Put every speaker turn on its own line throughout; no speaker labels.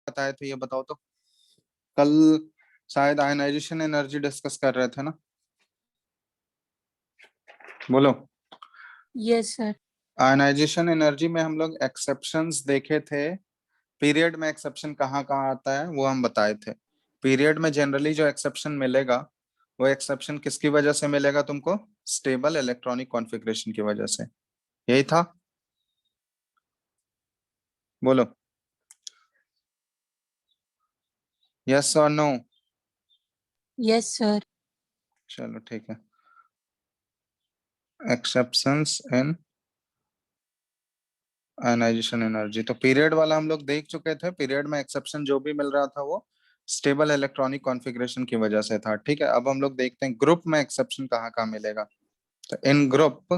बताए थे ये बताओ तो। कल शायद आयनाइजेशन एनर्जी डिस्कस कर रहे थे ना, बोलो।
Yes sir.
आयनाइजेशन एनर्जी में हम लोग एक्सेप्शंस देखे थे। पीरियड में एक्सेप्शन कहाँ कहाँ आता है वो हम बताए थे। पीरियड में जनरली जो एक्सेप्शन मिलेगा वो एक्सेप्शन किसकी वजह से मिलेगा तुमको? स्टेबल इलेक्ट्रॉनिक कॉन्फ़िगरेशन की वजह से। यही था, बोलो यस और नो।
Yes sir.
चलो ठीक है। एक्सेप्शंस इन आयनाइजेशन एनर्जी, तो पीरियड वाला हम लोग देख चुके थे। पीरियड में एक्सेप्शन जो भी मिल रहा था वो स्टेबल इलेक्ट्रॉनिक कॉन्फ़िगरेशन की वजह से था। ठीक है, अब हम लोग देखते हैं ग्रुप में एक्सेप्शन कहाँ कहाँ मिलेगा। तो इन ग्रुप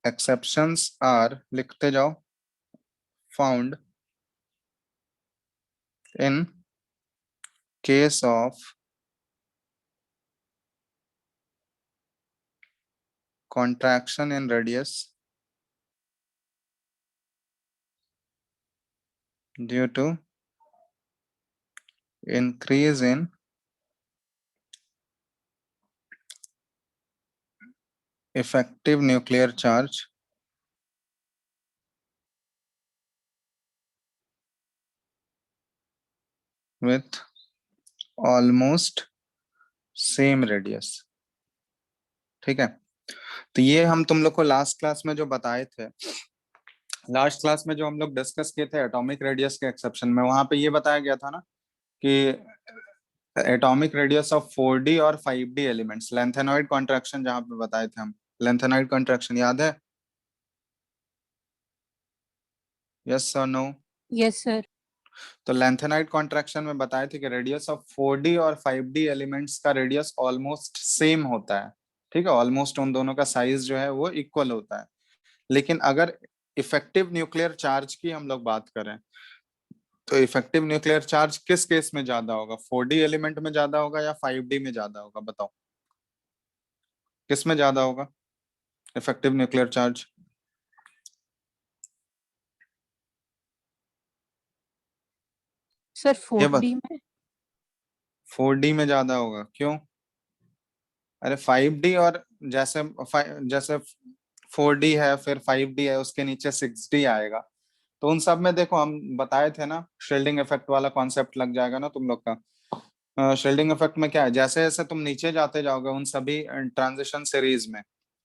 एक्सेप्शंस आर, लिखते जाओ, found in case of contraction in radius due to increase in effective nuclear charge with almost same radius। ठीक है, तो ये हम तुम लोग को लास्ट क्लास में जो बताए थे, लास्ट क्लास में जो हम लोग डिस्कस किए थे एटॉमिक रेडियस के एक्सेप्शन में, वहां पे ये बताया गया था ना कि एटॉमिक रेडियस ऑफ 4D और 5D एलिमेंट्स, लेंथेनॉइड कॉन्ट्रैक्शन जहां पे बताए थे हम, लेंथेनॉइड कॉन्ट्रैक्शन याद है? यस और नो?
Yes sir.
तो लेंथेनाइड कॉन्ट्रैक्शन में बताए थे कि रेडियस ऑफ 4D और 5D एलिमेंट्स का रेडियस ऑलमोस्ट सेम होता है। ठीक है, ऑलमोस्ट उन दोनों का साइज जो है वो इक्वल होता है। लेकिन अगर इफेक्टिव न्यूक्लियर चार्ज की हम लोग बात करें तो इफेक्टिव न्यूक्लियर चार्ज किस केस में ज्यादा होगा? 4D एलिमेंट में ज्यादा होगा या 5D में ज्यादा होगा? बताओ किस में ज्यादा होगा इफेक्टिव न्यूक्लियर चार्ज?
सर
ये
4D में।
4D में ज्यादा होगा, क्यों? अरे 5D और जैसे जैसे 4D है फिर 5D है, उसके नीचे 6D आएगा। तो उन सब में देखो हम बताए थे ना, शील्डिंग इफेक्ट वाला कॉन्सेप्ट लग जाएगा ना तुम लोग का। शील्डिंग इफेक्ट में क्या है, जैसे जैसे तुम नीचे जाते जाओगे उन सभी ट्रांजिशन सीरीज में,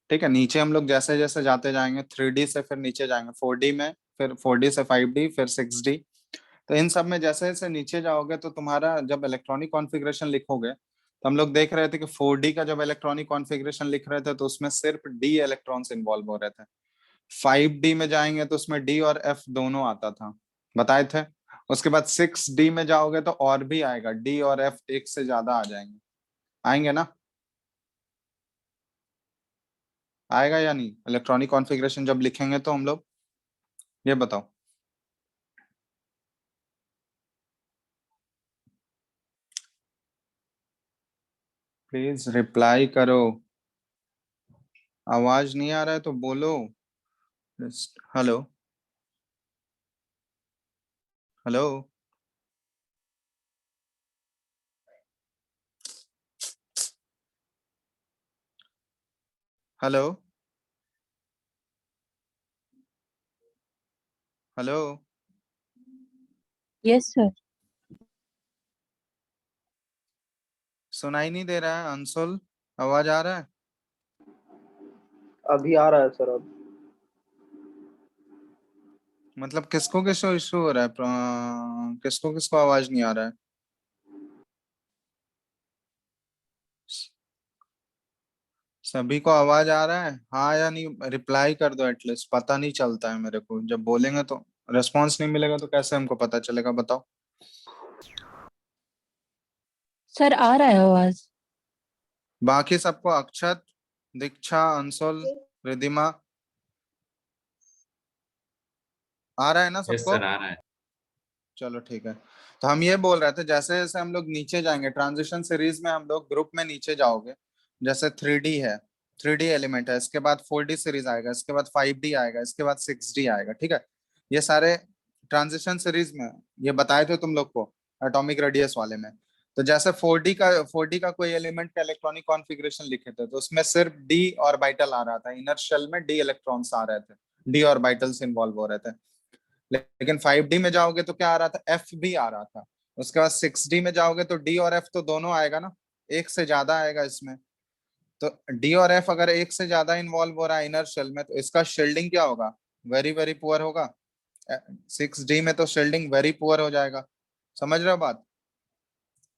ठीक है, नीचे हम लोग जैसे जैसे जाते जाएंगे 3D से फिर नीचे जाएंगे 4D में, फिर 4D से 5D फिर 6D। तो इन सब में जैसे जैसे नीचे जाओगे तो तुम्हारा जब इलेक्ट्रॉनिक कॉन्फ़िगरेशन लिखोगे, तो हम लोग देख रहे थे कि 4D का जब इलेक्ट्रॉनिक कॉन्फ़िगरेशन लिख रहे थे तो उसमें सिर्फ D इलेक्ट्रॉन्स इन्वॉल्व हो रहे थे। 5D में जाएंगे तो उसमें D और F दोनों आता था, बताए थे। उसके बाद 6D में जाओगे तो और भी आएगा, D और F एक से ज्यादा आ जाएंगे, आएंगे ना? आएगा या नहीं इलेक्ट्रॉनिक कॉन्फ़िगरेशन जब लिखेंगे तो हम लोग? ये बताओ। प्लीज रिप्लाई करो, आवाज नहीं आ रहा है तो बोलो। Hello, hello, hello, hello.
Yes sir.
सुनाई नहीं दे रहा है अंशुल? आवाज आ रहा है?
अभी आ रहा है सर। अब
मतलब किसको किसको इशू हो रहा है? किसको किसको आवाज नहीं आ रहा है? सभी को आवाज आ रहा है हाँ या नहीं? रिप्लाई कर दो एटलीस्ट, पता नहीं चलता है मेरे को, जब बोलेंगे तो रेस्पॉन्स नहीं मिलेगा तो कैसे हमको पता चलेगा? बताओ।
सर आ रहा है आवाज।
बाकी सबको, अक्षत, दीक्षा, अंशुल, रिधिमा, आ रहा है ना
यस
सबको?
सर आ रहा है।
चलो ठीक है। तो हम ये बोल रहे थे जैसे जैसे हम लोग नीचे जाएंगे ट्रांजिशन सीरीज में, हम लोग ग्रुप में नीचे जाओगे, जैसे 3D है, 3D एलिमेंट है, इसके बाद 4D सीरीज आएगा, इसके बाद 5D आएगा, इसके बाद 6D आएगा। ठीक है, ये सारे ट्रांजिशन सीरीज में ये बताए थे तुम लोग को एटॉमिक रेडियस वाले में। तो जैसे 4D का कोई एलिमेंट का इलेक्ट्रॉनिक कॉन्फ़िगरेशन लिखे थे तो उसमें सिर्फ डी ऑर्बिटल आ रहा था, इनर शेल में डी इलेक्ट्रॉन्स आ रहे थे, डी ऑर्बिटल्स इन्वॉल्व हो रहे थे। लेकिन 5D में जाओगे तो क्या आ रहा था, एफ भी आ रहा था। उसके बाद 6D में जाओगे तो डी और एफ तो दोनों आएगा ना, एक से ज्यादा आएगा इसमें। तो डी और एफ अगर एक से ज्यादा इन्वॉल्व हो रहा है इनर शेल में तो इसका शील्डिंग क्या होगा, वेरी वेरी पुअर होगा। 6D में तो शील्डिंग वेरी पुअर हो जाएगा। समझ रहे हो बात?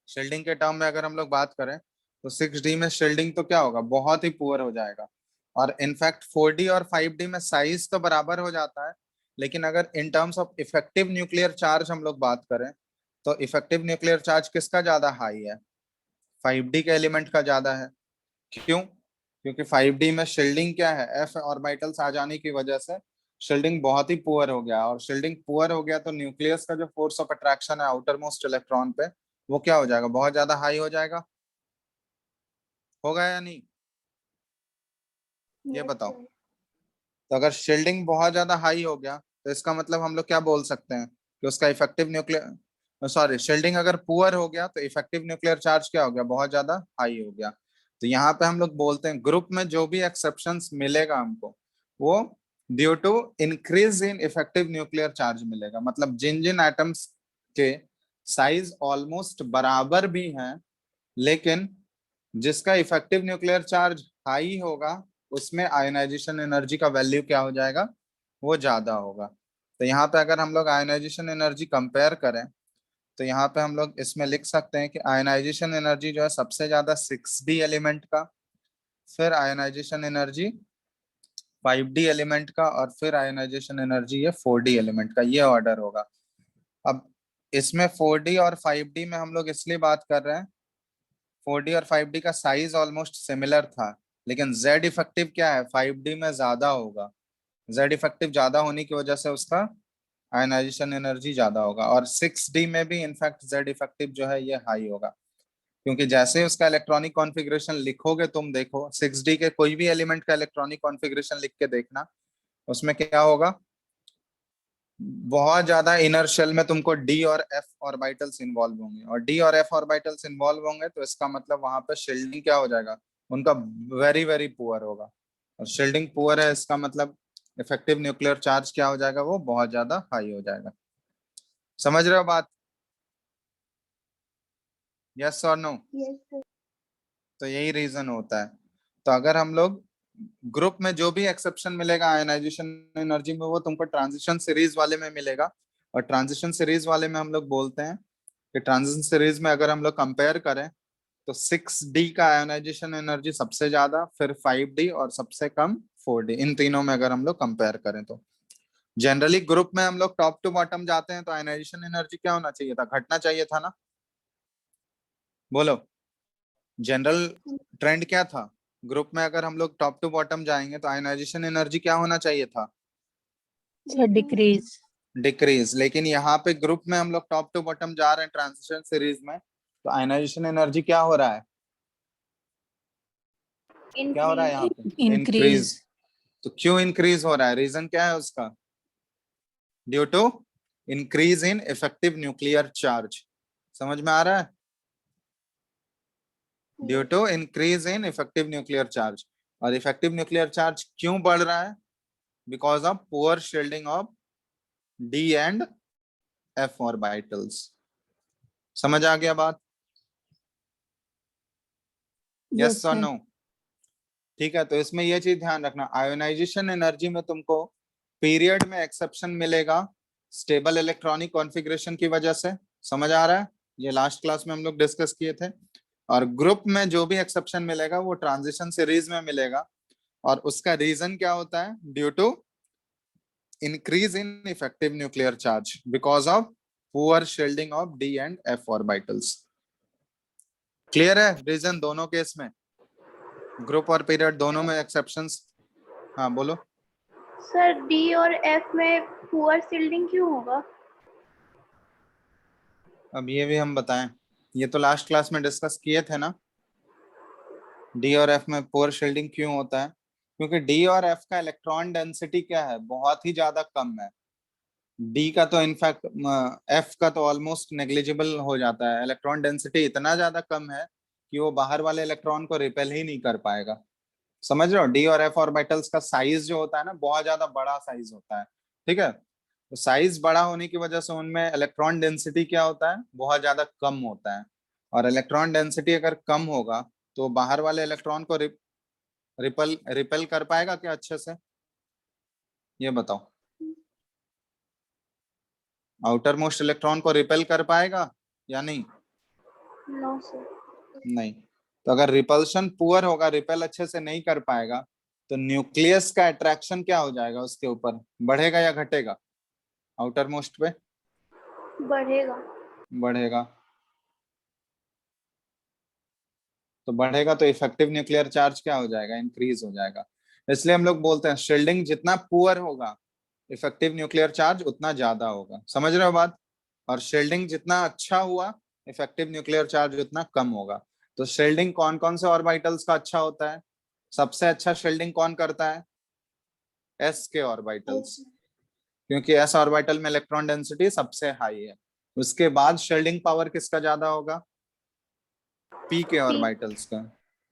शील्डिंग के टर्म में अगर हम लोग बात करें तो 6D में शील्डिंग तो क्या होगा, बहुत ही पुअर हो जाएगा। और इनफैक्ट 4D और 5D में साइज तो बराबर हो जाता है, लेकिन अगर in terms of effective nuclear charge हम लोग बात करें तो इफेक्टिव न्यूक्लियर चार्ज किसका ज्यादा हाई है, 5D के एलिमेंट का ज्यादा है। क्यों? क्योंकि 5D में शील्डिंग क्या है, एफ ऑर्बिटल्स आ जाने की वजह से शील्डिंग बहुत ही पुअर हो गया। और शील्डिंग पुअर हो गया तो न्यूक्लियस का जो फोर्स ऑफ अट्रैक्शन है आउटर मोस्ट इलेक्ट्रॉन पे, वो क्या हो जाएगा, बहुत ज्यादा हाई हो जाएगा। होगा या नहीं, ये
यस
बताओ।
सर।
तो अगर शील्डिंग बहुत ज्यादा हाई हो गया तो इसका मतलब हम लोग क्या बोल सकते हैं कि उसका इफेक्टिव न्यूक्लियर, सॉरी, शील्डिंग अगर पुअर हो गया तो इफेक्टिव न्यूक्लियर चार्ज क्या हो गया, बहुत ज्यादा हाई हो गया। तो यहाँ पे हम लोग बोलते हैं ग्रुप में जो भी एक्सेप्शंस मिलेगा हमको, वो due to increase in effective nuclear charge मिलेगा। मतलब जिन जिन एटम्स के साइज ऑलमोस्ट बराबर भी हैं, लेकिन जिसका इफेक्टिव न्यूक्लियर चार्ज हाई होगा उसमें आयनाइजेशन एनर्जी का वैल्यू क्या हो जाएगा, वो ज्यादा होगा। तो यहाँ पे अगर हम लोग आयनाइजेशन एनर्जी कंपेयर करें तो यहाँ पे हम लोग इसमें लिख सकते हैं कि आयनाइजेशन एनर्जी जो है सबसे ज्यादा 6D एलिमेंट का, फिर आयनाइजेशन एनर्जी 5D एलिमेंट का, और फिर आयनाइजेशन एनर्जी ये 4D एलिमेंट का, ये ऑर्डर होगा। अब इसमें 4D और 5D में हम लोग इसलिए बात कर रहे हैं, 4D और 5D का साइज ऑलमोस्ट सिमिलर था, लेकिन जेड इफेक्टिव क्या है, 5D में ज्यादा होगा। जेड इफेक्टिव ज्यादा होने की वजह से उसका आयनाइजेशन एनर्जी ज्यादा होगा। और 6D में भी इनफैक्ट जेड इफेक्टिव जो है ये हाई होगा, क्योंकि जैसे ही उसका इलेक्ट्रॉनिक कॉन्फ़िगरेशन लिखोगे, तुम देखो 6D के कोई भी एलिमेंट का इलेक्ट्रॉनिक कॉन्फ़िगरेशन लिख के देखना, उसमें क्या होगा, बहुत ज्यादा इनर शेल में तुमको डी और एफ ऑर्बिटल्स इन्वॉल्व होंगे, और डी और एफ ऑर्बिटल्स इन्वॉल्व होंगे तो इसका मतलब वहां पे शील्डिंग क्या हो जाएगा, उनका वेरी वेरी पुअर होगा। और शील्डिंग पुअर है इसका मतलब इफेक्टिव न्यूक्लियर चार्ज क्या हो जाएगा, वो बहुत ज्यादा हाई हो जाएगा। समझ रहे हो बात? यस और नो?
Yes sir.
तो यही रीजन होता है। तो अगर हम लोग ग्रुप में जो भी एक्सेप्शन मिलेगा आयनाइजेशन एनर्जी में, वो तुमको ट्रांजिशन सीरीज वाले में मिलेगा। और ट्रांजिशन सीरीज वाले में हम लोग बोलते हैं कि ट्रांजिशन सीरीज में अगर हम लोग कंपेयर करें तो 6D का आयोनाइजेशन एनर्जी सबसे ज्यादा, फिर 5D और सबसे कम 4D, इन तीनों में अगर हम लोग कंपेयर करें तो जनरली ग्रुप में हम लोग टॉप टू बॉटम जाते हैं तो आयोनाइजेशन एनर्जी क्या होना चाहिए था, घटना चाहिए था ना, बोलो। जनरल ट्रेंड क्या था, ग्रुप में अगर हम लोग टॉप टू बॉटम जाएंगे तो आयोनाइजेशन एनर्जी क्या होना चाहिए था,
सर डिक्रीज।
डिक्रीज। लेकिन यहाँ पे ग्रुप में हम लोग टॉप टू बॉटम जा रहे हैं ट्रांजिशन सीरीज में, तो आयोनाइजेशन एनर्जी क्या हो रहा है, क्या हो रहा है यहाँ पे,
इंक्रीज।
इंक्रीज। तो क्यों इंक्रीज हो रहा है, रीजन क्या है उसका, due to increase in effective nuclear charge. समझ में आ रहा है? Due to increase in effective nuclear charge. और इफेक्टिव न्यूक्लियर चार्ज क्यों बढ़ रहा है, because of poor shielding of D and F orbitals. समझ आ गया बात?
यस
यस और
सर।
नो? ठीक है, तो इसमें यह चीज ध्यान रखना, आयोनाइजेशन एनर्जी में तुमको पीरियड में एक्सेप्शन मिलेगा स्टेबल इलेक्ट्रॉनिक कॉन्फ़िगरेशन की वजह से। समझ आ रहा है? ये लास्ट क्लास में हम लोग डिस्कस किए थे। और ग्रुप में जो भी एक्सेप्शन मिलेगा वो ट्रांजिशन सीरीज में मिलेगा, और उसका रीजन क्या होता है, due to increase in effective nuclear charge because of poor shielding of D and F orbitals. Clear है रीजन दोनों केस में, ग्रुप और पीरियड दोनों में एक्सेप्शंस? हाँ बोलो।
सर डी और एफ में पुअर शील्डिंग क्यों होगा?
अब ये भी हम बताएं, ये तो लास्ट क्लास में डिस्कस किए थे ना, डी और एफ में पुअर शील्डिंग क्यों होता है, क्योंकि डी और एफ का इलेक्ट्रॉन डेंसिटी क्या है, बहुत ही ज्यादा कम है। डी का तो इनफैक्ट एफ का तो ऑलमोस्ट नेग्लिजिबल हो जाता है, इलेक्ट्रॉन डेंसिटी इतना ज्यादा कम है कि वो बाहर वाले इलेक्ट्रॉन को रिपेल ही नहीं कर पाएगा। समझ रहे हो, डी और एफ ऑर्बिटल्स का साइज जो होता है ना, बहुत ज्यादा बड़ा साइज होता है। ठीक है, तो साइज बड़ा होने की वजह से उनमें इलेक्ट्रॉन डेंसिटी क्या होता है, बहुत ज्यादा कम होता है। और इलेक्ट्रॉन डेंसिटी अगर कम होगा तो बाहर वाले इलेक्ट्रॉन को रिपेल रिपेल कर पाएगा क्या अच्छे से, ये बताओ। आउटर मोस्ट इलेक्ट्रॉन को रिपेल कर पाएगा या नहीं?
No sir.
नहीं। तो अगर रिपल्शन पुअर होगा, रिपेल अच्छे से नहीं कर पाएगा, तो न्यूक्लियस का अट्रैक्शन क्या हो जाएगा उसके ऊपर, बढ़ेगा या घटेगा? आउटर मोस्ट पे
बढ़ेगा।
बढ़ेगा। तो बढ़ेगा तो इफेक्टिव न्यूक्लियर चार्ज क्या हो जाएगा, इंक्रीज हो जाएगा। इसलिए हम लोग बोलते हैं शील्डिंग जितना पुअर होगा, इफेक्टिव न्यूक्लियर चार्ज उतना ज्यादा होगा। समझ रहे हो बात? और शील्डिंग जितना अच्छा हुआ, इफेक्टिव न्यूक्लियर चार्ज उतना कम होगा। तो शील्डिंग कौन कौन से ऑर्बिटल्स का अच्छा होता है? सबसे अच्छा शील्डिंग कौन करता है? एस के ऑर्बिटल्स, क्योंकि एस ऑर्बिटल में इलेक्ट्रॉन डेंसिटी सबसे हाई है। उसके बाद शील्डिंग पावर किसका ज्यादा होगा? पी के
पी।
ऑर्बिटल्स का।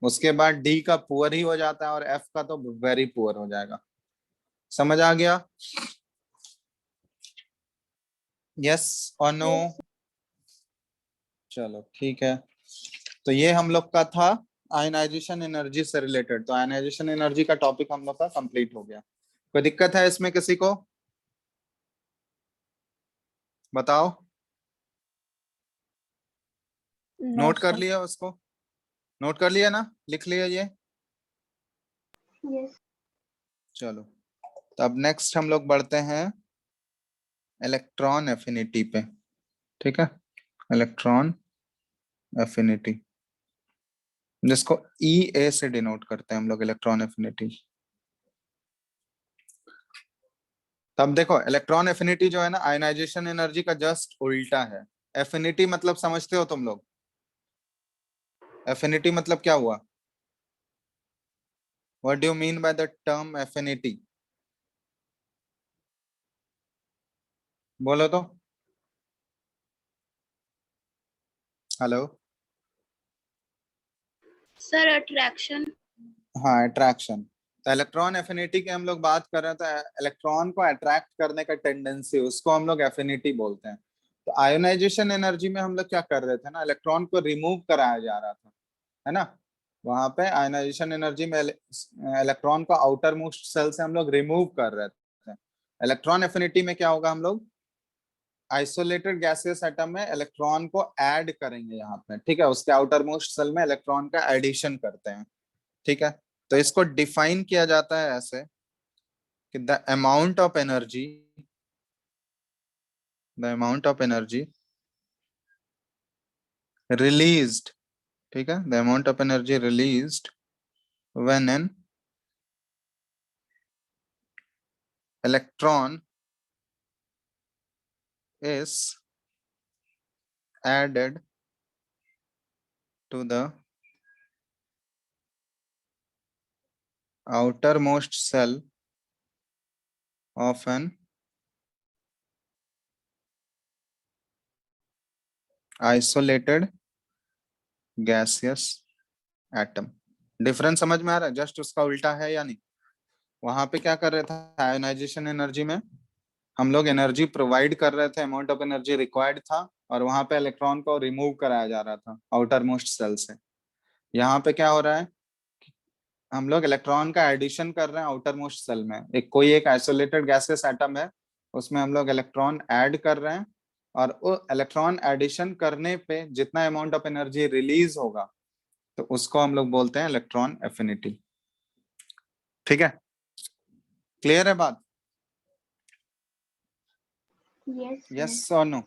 उसके बाद डी का पुअर ही हो जाता है और एफ का तो वेरी पुअर हो जाएगा। समझ आ गया? यस और नो? चलो ठीक है। तो ये हम लोग का था आयनाइजेशन एनर्जी से रिलेटेड। तो आयनाइजेशन एनर्जी का टॉपिक हम लोग का कंप्लीट हो गया। कोई दिक्कत है इसमें किसी को? बताओ।
नो
नोट कर
सर।
लिया उसको? नोट कर लिया ना, लिख लिया ये?
यस।
चलो, तो अब नेक्स्ट हम लोग बढ़ते हैं इलेक्ट्रॉन एफिनिटी पे। ठीक है, इलेक्ट्रॉन एफिनिटी, जिसको ई ए से डिनोट करते हैं हम लोग, इलेक्ट्रॉन एफिनिटी। तब देखो, इलेक्ट्रॉन एफिनिटी जो है ना, आयनाइजेशन एनर्जी का जस्ट उल्टा है। एफिनिटी मतलब समझते हो तुम लोग? एफिनिटी मतलब क्या हुआ? What do you mean by the term affinity? बोलो तो। हेलो।
Sir attraction.
हाँ, अट्रैक्शन। तो इलेक्ट्रॉन एफिनिटी की हम लोग बात कर रहे हैं, तो इलेक्ट्रॉन को अट्रैक्ट करने का टेंडेंसी, उसको हम लोग एफिनिटी बोलते हैं। तो आयोनाइजेशन एनर्जी में हम लोग क्या कर रहे थे ना, इलेक्ट्रॉन को रिमूव कराया जा रहा था, है ना। वहां पे आयोनाइजेशन एनर्जी में इलेक्ट्रॉन को आउटर मोस्ट सेल से हम लोग रिमूव कर रहे थे। इलेक्ट्रॉन एफिनिटी में क्या होगा, हम लोग आइसोलेटेड गैसियस एटम में इलेक्ट्रॉन को ऐड करेंगे यहाँ पे। ठीक है, उसके आउटर मोस्ट सेल में इलेक्ट्रॉन का एडिशन करते हैं। ठीक है, तो इसको डिफाइन किया जाता है ऐसे कि the amount of energy released, ठीक है, the amount of energy released when an electron is added to the outermost cell of an isolated gaseous atom। Difference समझ में आ रहा है? जस्ट उसका उल्टा है या नहीं? वहां पे क्या कर रहे थे आयोनाइजेशन एनर्जी में, हम लोग एनर्जी प्रोवाइड कर रहे थे, अमाउंट ऑफ एनर्जी रिक्वायर्ड था, और वहां पे इलेक्ट्रॉन को रिमूव कराया जा रहा था आउटर मोस्ट सेल से। यहाँ पे क्या हो रहा है, हम लोग इलेक्ट्रॉन का एडिशन कर रहे हैं आउटर मोस्ट सेल में। एक आइसोलेटेड गैसियस एटम है, उसमें हम लोग इलेक्ट्रॉन ऐड कर रहे हैं, और वो इलेक्ट्रॉन एडिशन करने पे जितना अमाउंट ऑफ एनर्जी रिलीज होगा, तो उसको हम लोग बोलते हैं इलेक्ट्रॉन एफिनिटी। ठीक है, क्लियर है बात?
यस।
यस और नो?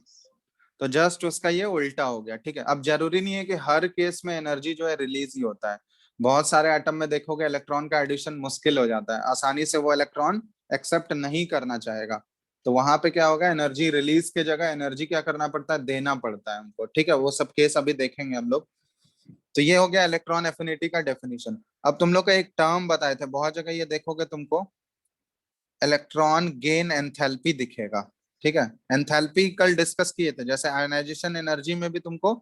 तो जस्ट उसका ये उल्टा हो गया। ठीक है, अब जरूरी नहीं है कि हर केस में एनर्जी जो है रिलीज ही होता है। बहुत सारे एटम में देखोगे इलेक्ट्रॉन का एडिशन मुश्किल हो जाता है, आसानी से वो इलेक्ट्रॉन एक्सेप्ट नहीं करना चाहेगा। तो वहां पे क्या होगा, एनर्जी रिलीज के जगह एनर्जी क्या करना पड़ता है, देना पड़ता है हमको। ठीक है, वो सब केस अभी देखेंगे हम लोग। तो ये हो गया इलेक्ट्रॉन एफिनिटी का डेफिनेशन। अब तुम लोग का एक टर्म बताए थे, बहुत जगह ये देखोगे तुमको इलेक्ट्रॉन गेन एंथैल्पी दिखेगा। ठीक है। एंथैल्पी कल डिस्कस किए थे, जैसे आयनाइजेशन एनर्जी में भी तुमको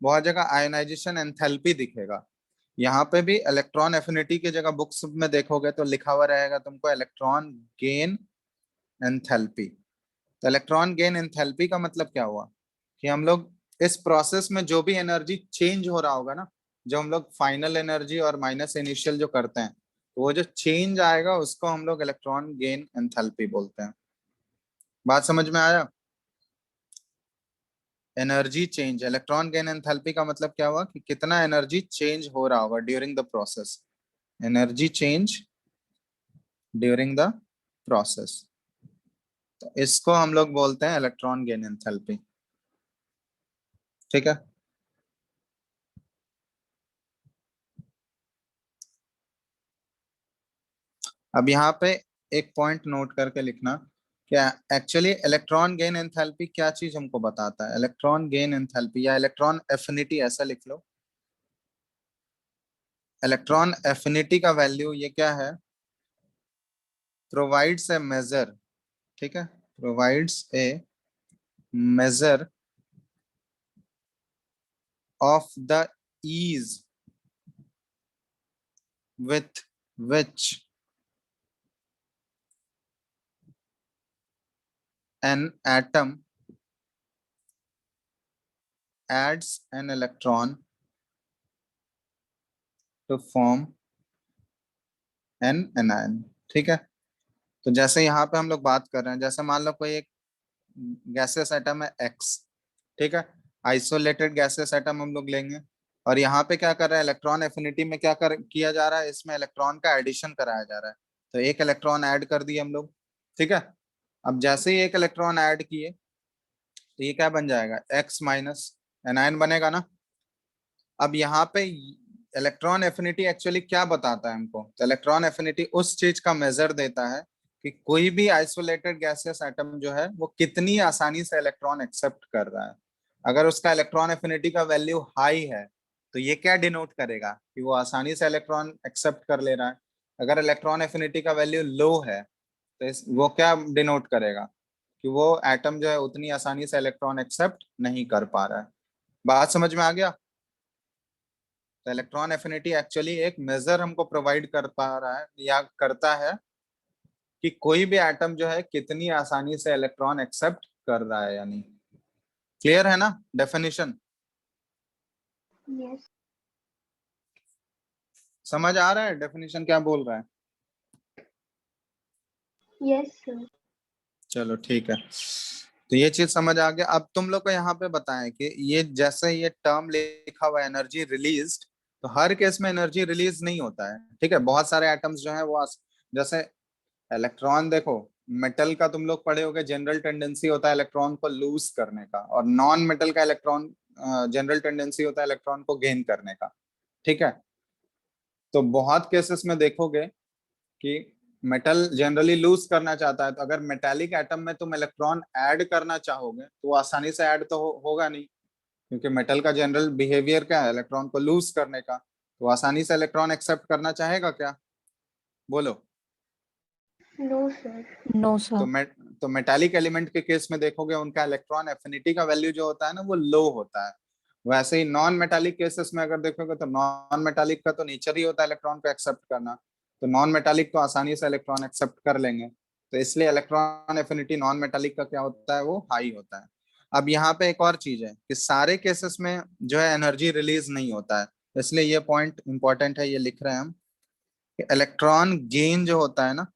बहुत जगह आयनाइजेशन एंथैल्पी दिखेगा, यहाँ पे भी इलेक्ट्रॉन एफिनिटी की जगह बुक्स में देखोगे तो लिखा हुआ रहेगा तुमको इलेक्ट्रॉन गेन एंथैल्पी। तो इलेक्ट्रॉन गेन एंथैल्पी का मतलब क्या हुआ कि हम लोग इस प्रोसेस में जो भी एनर्जी चेंज हो रहा होगा ना, जो हम लोग फाइनल एनर्जी और माइनस इनिशियल जो करते हैं, तो वो जो चेंज आएगा उसको हम लोग इलेक्ट्रॉन गेन एंथैल्पी बोलते हैं। बात समझ में आया? Energy change, electron gain enthalpy का मतलब क्या हुआ कि कितना एनर्जी चेंज हो रहा होगा during the process, energy change during the process. तो इसको हम लोग बोलते हैं इलेक्ट्रॉन गेन एंथैल्पी। ठीक है। अब यहाँ पे एक पॉइंट नोट करके लिखना, क्या एक्चुअली इलेक्ट्रॉन गेन एंथैल्पी क्या चीज हमको बताता है। इलेक्ट्रॉन गेन एंथैल्पी या इलेक्ट्रॉन एफिनिटी ऐसा लिख लो, इलेक्ट्रॉन एफिनिटी का वैल्यू ये क्या है, प्रोवाइड्स ए मेजर, ठीक है, provides a measure of the ease with which an atom adds an electron to form an anion। ठीक है। तो जैसे यहाँ पे हम लोग बात कर रहे हैं, जैसे मान लो कोई एक गैसियस एटम है एक्स, ठीक है, आइसोलेटेड गैसियस एटम हम लोग लेंगे, और यहाँ पे क्या कर रहा है, इलेक्ट्रॉन एफिनिटी में क्या कर किया जा रहा है, इसमें इलेक्ट्रॉन का एडिशन कराया जा रहा है। तो एक इलेक्ट्रॉन ऐड कर दिए हम लोग, ठीक है। अब जैसे ही एक इलेक्ट्रॉन ऐड किए तो ये क्या बन जाएगा, एक्स माइनस एनायन बनेगा ना। अब यहाँ पे इलेक्ट्रॉन एफिनिटी एक्चुअली क्या बताता है हमको, तो इलेक्ट्रॉन एफिनिटी उस चीज का मेजर देता है कि कोई भी आइसोलेटेड गैसियस एटम जो है वो कितनी आसानी से इलेक्ट्रॉन एक्सेप्ट कर रहा है। अगर उसका इलेक्ट्रॉन एफिनिटी का वैल्यू हाई है तो ये क्या डिनोट करेगा कि वो आसानी से इलेक्ट्रॉन एक्सेप्ट कर ले रहा है। अगर इलेक्ट्रॉन एफिनिटी का वैल्यू लो है तो वो क्या डिनोट करेगा कि वो एटम जो है उतनी आसानी से इलेक्ट्रॉन एक्सेप्ट नहीं कर पा रहा है। बात समझ में आ गया? तो इलेक्ट्रॉन एफिनिटी एक्चुअली एक मेजर हमको प्रोवाइड कर पा रहा है या करता है कि कोई भी एटम जो है कितनी आसानी से इलेक्ट्रॉन एक्सेप्ट कर रहा है या नहीं। क्लियर है ना डेफिनेशन?
यस।
समझ आ रहा है डेफिनेशन क्या बोल रहा है?
Yes sir.
चलो ठीक है, तो ये चीज समझ आ गया। अब तुम लोग को यहाँ पे बताएं कि ये जैसे ये टर्म लिखा हुआ है एनर्जी रिलीज्ड, तो हर केस में एनर्जी रिलीज नहीं होता है, ठीक है। बहुत सारे एटम्स जो है वो जैसे इलेक्ट्रॉन देखो, मेटल का तुम लोग पढ़े होगे, जनरल टेंडेंसी होता है इलेक्ट्रॉन को लूज करने का, और नॉन मेटल का इलेक्ट्रॉन जनरल टेंडेंसी होता है इलेक्ट्रॉन को गेन करने का, ठीक है। तो बहुत केसेस में देखोगे कि मेटल जनरली लूज करना चाहता है, तो अगर मेटालिक एटम में तुम इलेक्ट्रॉन ऐड करना चाहोगे तो वो आसानी से ऐड तो होगा नहीं, क्योंकि मेटल का जनरल बिहेवियर क्या है, इलेक्ट्रॉन को लूज करने का। तो आसानी से इलेक्ट्रॉन एक्सेप्ट करना चाहेगा क्या, बोलो?
No sir.
नो
तो
सर।
तो मेटालिक एलिमेंट के केस में देखोगे उनका इलेक्ट्रॉन एफिनिटी का वैल्यू जो होता है ना वो लो होता है। वैसे ही नॉन मेटालिक केसेस में अगर देखोगे तो नॉन मेटालिक का तो नेचर ही होता है इलेक्ट्रॉन को एक्सेप्ट करना, तो नॉन मेटालिक तो आसानी से इलेक्ट्रॉन एक्सेप्ट कर लेंगे। तो इसलिए इलेक्ट्रॉन एफिनिटी नॉन मेटालिक का क्या होता है, वो हाई होता है। अब यहाँ पे एक और चीज है कि सारे केसेस में जो है एनर्जी रिलीज नहीं होता है, इसलिए ये पॉइंट इंपॉर्टेंट है, ये लिख रहे हैं हम कि इलेक्ट्रॉन गेन जो होता है ना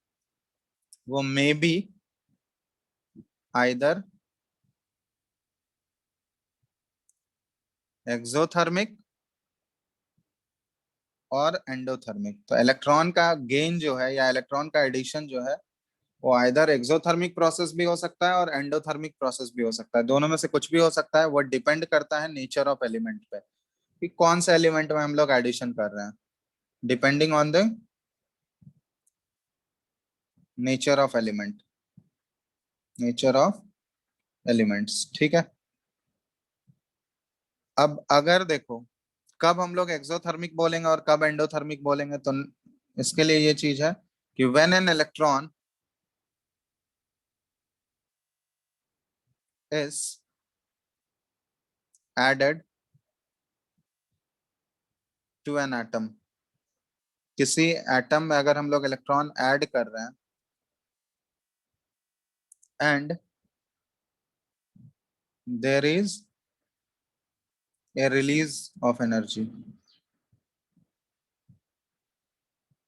वो मे बी आइदर एक्सोथर्मिक और एंडोथर्मिक। तो इलेक्ट्रॉन का गेन जो है या इलेक्ट्रॉन का एडिशन जो है वो आइदर एक्सोथर्मिक प्रोसेस भी हो सकता है और एंडोथर्मिक प्रोसेस भी हो सकता है, दोनों में से कुछ भी हो सकता है। वो डिपेंड करता है नेचर ऑफ एलिमेंट पे कि कौन से एलिमेंट में हम लोग एडिशन कर रहे हैं, depending on the nature of element, nature of elements, ठीक है। अब अगर देखो कब हम लोग एक्सोथर्मिक बोलेंगे और कब एंडोथर्मिक बोलेंगे, तो इसके लिए ये चीज है कि when an electron is added to an atom. किसी एटम में अगर हम लोग इलेक्ट्रॉन ऐड कर रहे हैं and there is a release of energy.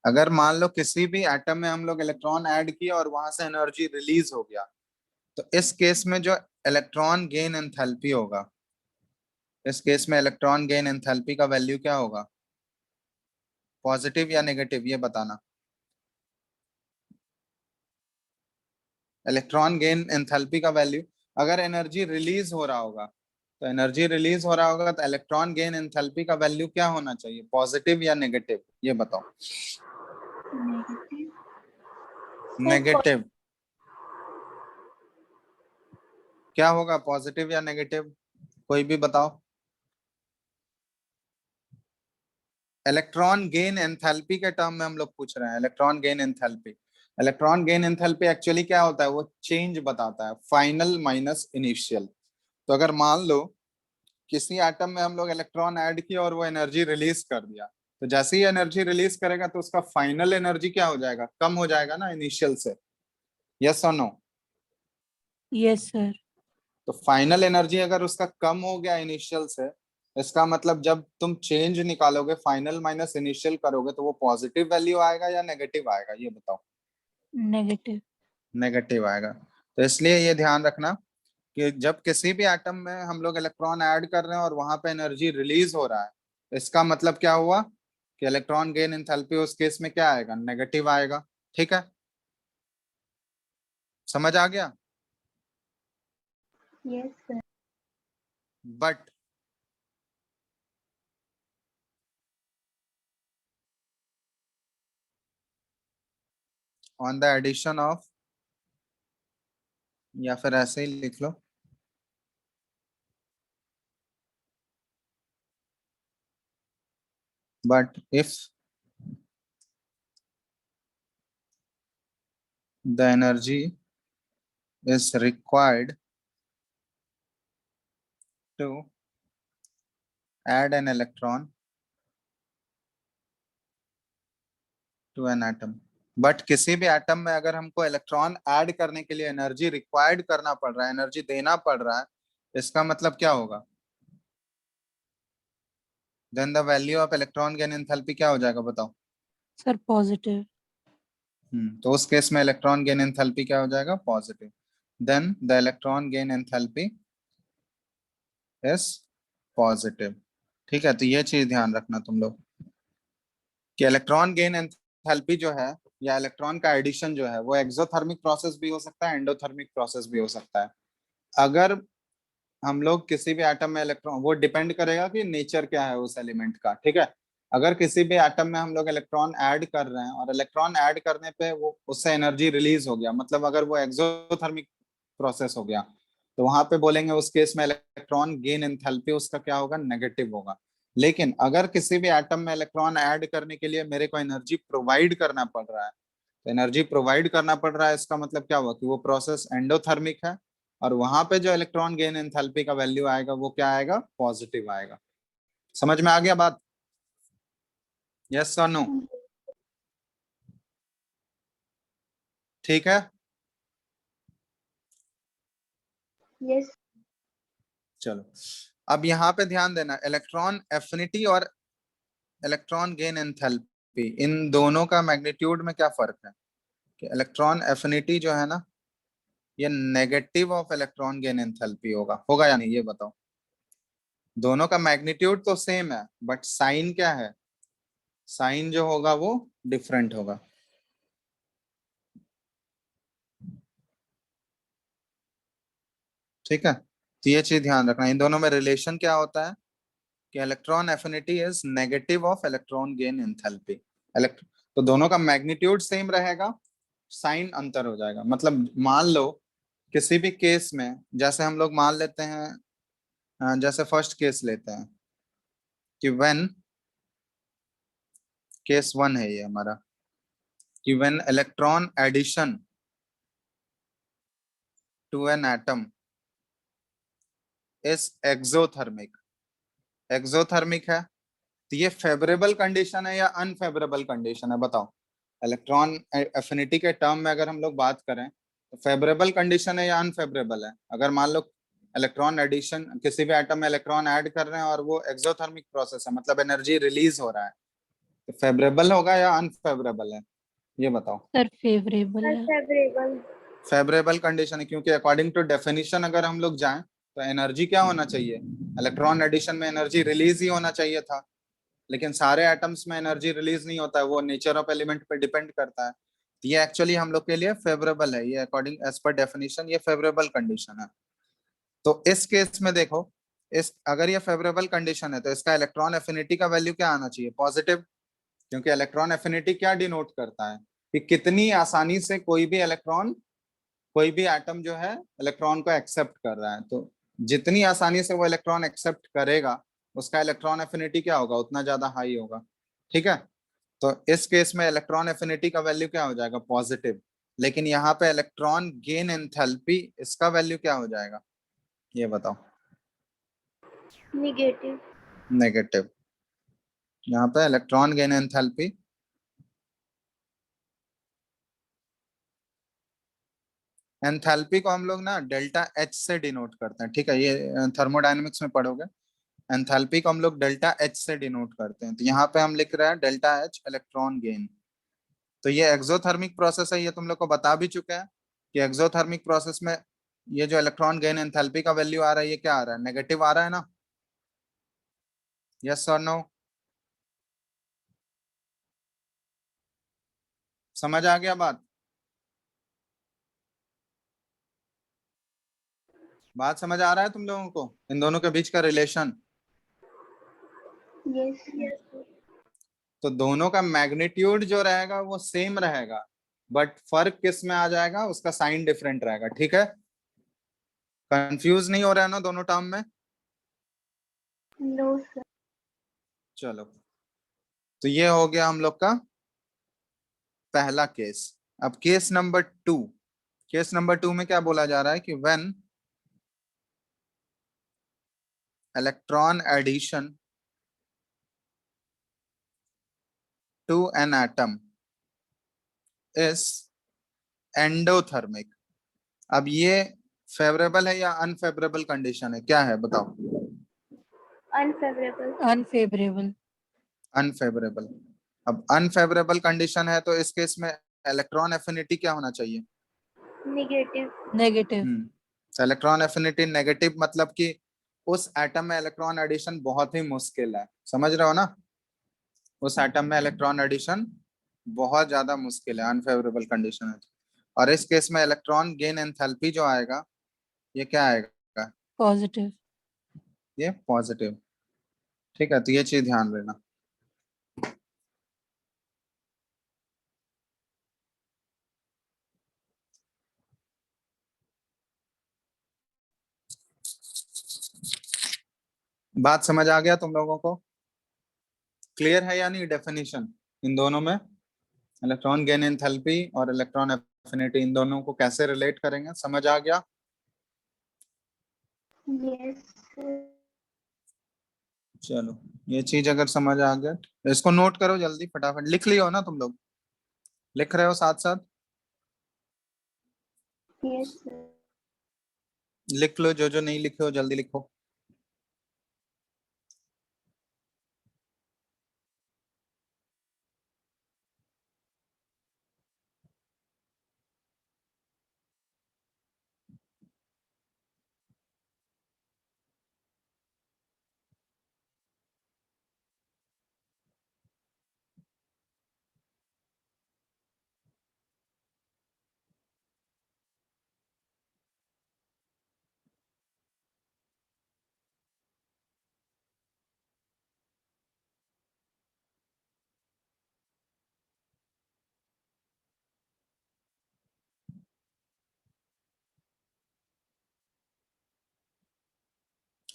अगर मान लो किसी भी एटम में हम लोग इलेक्ट्रॉन ऐड किया और वहां से एनर्जी रिलीज हो गया, तो इस केस में जो इलेक्ट्रॉन गेन एंथैल्पी होगा, इस केस में इलेक्ट्रॉन गेन एंथैल्पी का वैल्यू क्या होगा? पॉजिटिव या नेगेटिव, ये बताना। इलेक्ट्रॉन गेन एंथैल्पी का वैल्यू, अगर एनर्जी रिलीज हो रहा होगा, तो एनर्जी रिलीज हो रहा होगा तो इलेक्ट्रॉन गेन एंथैल्पी का वैल्यू क्या होना चाहिए? पॉजिटिव या नेगेटिव, ये बताओ। नेगेटिव। क्या होगा, पॉजिटिव या नेगेटिव? कोई भी बताओ। इलेक्ट्रॉन गेन एंथैल्पी के टर्म में हम लोग पूछ रहे हैं, electron gain enthalpy. Electron gain enthalpy actually क्या होता है? वो चेंज बताता है, फाइनल माइनस इनिशियल। तो अगर मान लो किसी एटम में हम लोग इलेक्ट्रॉन ऐड किया और वो एनर्जी रिलीज कर दिया, तो जैसे ही एनर्जी रिलीज करेगा तो उसका फाइनल एनर्जी क्या हो जाएगा? कम हो जाएगा ना इनिशियल से। यस और नो?
Yes sir.
तो फाइनल एनर्जी अगर उसका कम हो गया इनिशियल से, इसका मतलब जब तुम चेंज निकालोगे, फाइनल माइनस इनिशियल करोगे, तो वो पॉजिटिव वैल्यू आएगा या नेगेटिव आएगा, ये बताओ।
नेगेटिव।
नेगेटिव आएगा। तो इसलिए ये ध्यान रखना कि जब किसी भी एटम में हम लोग इलेक्ट्रॉन ऐड कर रहे हैं और वहां पे एनर्जी रिलीज हो रहा है, इसका मतलब क्या हुआ कि इलेक्ट्रॉन गेन एंथैल्पी उस केस में क्या आएगा? नेगेटिव आएगा। ठीक है, समझ आ गया?
Yes sir.
But on the addition of, या फिर ऐसे ही लिख लो, but if the energy is required to add an electron to an atom, but किसी भी एटम में अगर हमको इलेक्ट्रॉन ऐड करने के लिए एनर्जी रिक्वायर्ड करना पड़ रहा है, एनर्जी देना पड़ रहा है, इसका मतलब क्या होगा? Then the value of electron gain enthalpy क्या हो जाएगा, बताओ।
Sir positive.
तो उस केस में इलेक्ट्रॉन गेन एंथैल्पी क्या हो जाएगा? Positive. Then the electron gain enthalpy is positive. ठीक है, तो ये चीज ध्यान रखना तुम लोग कि इलेक्ट्रॉन गेन एंथैल्पी जो है, या इलेक्ट्रॉन का एडिशन जो है, वो एक्सोथर्मिक प्रोसेस भी हो सकता है, एंडोथर्मिक प्रोसेस भी हो सकता है। अगर हम लोग किसी भी एटम में इलेक्ट्रॉन, वो डिपेंड करेगा कि नेचर क्या है उस एलिमेंट का। ठीक है, अगर किसी भी एटम में हम लोग इलेक्ट्रॉन ऐड कर रहे हैं और इलेक्ट्रॉन ऐड करने पे वो उससे एनर्जी रिलीज हो गया, मतलब अगर वो एक्सोथर्मिक प्रोसेस हो गया, तो वहां पे बोलेंगे उस केस में इलेक्ट्रॉन गेन एंथैल्पी उसका क्या होगा? नेगेटिव होगा। लेकिन अगर किसी भी एटम में इलेक्ट्रॉन ऐड करने के लिए मेरे को एनर्जी प्रोवाइड करना पड़ रहा है, तो एनर्जी प्रोवाइड करना पड़ रहा है, इसका मतलब क्या हुआ कि वो प्रोसेस एंडोथर्मिक है, और वहां पे जो इलेक्ट्रॉन गेन एंथैल्पी का वैल्यू आएगा वो क्या आएगा? पॉजिटिव आएगा। समझ में आ गया बात? यस और नो? ठीक है,
यस।
चलो। अब यहाँ पे ध्यान देना, इलेक्ट्रॉन एफिनिटी और इलेक्ट्रॉन गेन एंथैल्पी, इन दोनों का मैग्नीट्यूड में क्या फर्क है? कि इलेक्ट्रॉन एफिनिटी जो है ना, ये negative of electron gain enthalpy होगा। होगा या नहीं, ये बताओ। दोनों का मैग्नीट्यूड तो सेम है, बट साइन क्या है? साइन जो होगा वो डिफरेंट होगा। ठीक है, तो ये चीज ध्यान रखना, इन दोनों में रिलेशन क्या होता है कि electron affinity is negative of electron gain enthalpy. तो दोनों का मैग्नीट्यूड सेम रहेगा, साइन अंतर हो जाएगा। मतलब मान लो किसी भी केस में, जैसे हम लोग मान लेते हैं, जैसे फर्स्ट केस लेते हैं कि व्हेन, केस 1 है ये हमारा, कि when electron addition to an atom is exothermic. Exothermic है तो ये फेवरेबल कंडीशन है या अनफेवरेबल कंडीशन है, बताओ। इलेक्ट्रॉन एफिनिटी के टर्म में अगर हम लोग बात करें तो फेवरेबल कंडीशन है या अनफेवरेबल है? अगर मान लो इलेक्ट्रॉन एडिशन, किसी भी एटम में इलेक्ट्रॉन ऐड कर रहे हैं और वो एक्सोथर्मिक प्रोसेस है, मतलब एनर्जी रिलीज हो रहा है, तो फेवरेबल होगा या अनफेवरेबल है, ये बताओ।
सर फेवरेबल
सर
है।
फेवरेबल।
फेवरेबल कंडीशन है क्योंकि अकॉर्डिंग टू डेफिनेशन अगर हम लोग जाएं तो एनर्जी क्या होना चाहिए, इलेक्ट्रॉन एडिशन में एनर्जी रिलीज ही होना चाहिए था, लेकिन सारे एटम्स में एनर्जी रिलीज नहीं होता है, वो नेचर ऑफ एलिमेंट पे डिपेंड करता है। तो ये एक्चुअली हम लोग के लिए फेवरेबल है, ये अकॉर्डिंग एज पर डेफिनेशन ये फेवरेबल कंडीशन है। तो इस केस में देखो, इस अगर ये फेवरेबल कंडीशन है तो इसका इलेक्ट्रॉन एफिनिटी का वैल्यू क्या आना चाहिए, पॉजिटिव, क्योंकि इलेक्ट्रॉन एफिनिटी क्या डिनोट करता है कि कितनी आसानी से कोई भी इलेक्ट्रॉन, कोई भी एटम जो है इलेक्ट्रॉन को एक्सेप्ट कर रहा है, तो जितनी आसानी से वो इलेक्ट्रॉन एक्सेप्ट करेगा उसका इलेक्ट्रॉन एफिनिटी क्या होगा, उतना ज्यादा हाई होगा। ठीक है, तो इस केस में इलेक्ट्रॉन एफिनिटी का वैल्यू क्या हो जाएगा, पॉजिटिव। लेकिन यहाँ पे इलेक्ट्रॉन गेन एंथैल्पी, इसका वैल्यू क्या हो जाएगा, ये बताओ।
निगेटिव।
नेगेटिव। यहाँ पे इलेक्ट्रॉन गेन एंथैल्पी एंथैल्पी को हम लोग ना डेल्टा एच से डिनोट करते हैं, ठीक है, ये थर्मोडायनेमिक्स में पढ़ोगे। एंथैल्पी को हम लोग डेल्टा एच से डिनोट करते हैं, तो यहाँ पे हम लिख रहे हैं डेल्टा एच इलेक्ट्रॉन गेन। तो ये एक्सोथर्मिक प्रोसेस है, ये तुम लोग को बता भी चुके हैं कि एक्सोथर्मिक प्रोसेस में ये जो इलेक्ट्रॉन गेन एंथैल्पी का वैल्यू आ रहा है, ये क्या आ रहा है, नेगेटिव आ रहा है ना, यस और नो, समझ आ गया बात? बात समझ आ रहा है तुम लोगों को, इन दोनों के बीच का रिलेशन?
Yes yes.
तो दोनों का मैग्नीट्यूड जो रहेगा वो सेम रहेगा, बट फर्क किस में आ जाएगा, उसका साइन डिफरेंट रहेगा, ठीक है। कंफ्यूज नहीं हो रहा है ना दोनों टर्म में?
No sir.
चलो, तो ये हो गया हम लोग का पहला केस। अब केस नंबर 2, केस नंबर 2 में क्या बोला जा रहा है कि when electron addition to an atom is endothermic. अब ये फेवरेबल है या अनफेवरेबल कंडीशन है, क्या है बताओ।
अनफेवरेबल।
अनफेवरेबल।
अनफेवरेबल। अब अनफेवरेबल कंडीशन है तो इस केस में इलेक्ट्रॉन एफिनिटी क्या होना चाहिए,
निगेटिव।
नेगेटिव।
तो इलेक्ट्रॉन एफिनिटी नेगेटिव मतलब कि उस एटम में इलेक्ट्रॉन एडिशन बहुत ही मुश्किल है, समझ रहे हो ना, उस एटम में इलेक्ट्रॉन एडिशन बहुत ज्यादा मुश्किल है, अनफेवरेबल कंडीशन है। और इस केस में इलेक्ट्रॉन गेन एंथैल्पी जो आएगा ये क्या आएगा,
पॉजिटिव।
ये पॉजिटिव। ठीक है, तो ये चीज ध्यान देना। बात समझ आ गया तुम लोगों को, क्लियर है या नहीं डेफिनेशन इन दोनों में, इलेक्ट्रॉन गेन एंथैल्पी और इलेक्ट्रॉन एफिनिटी, इन दोनों को कैसे रिलेट करेंगे, समझ आ गया?
Yes sir.
चलो, ये चीज अगर समझ आ गया इसको नोट करो जल्दी, फटाफट लिख लियो ना तुम लोग, लिख रहे हो साथ साथ,
यस सर।
लिख लो, जो नहीं लिखे हो जल्दी लिखो।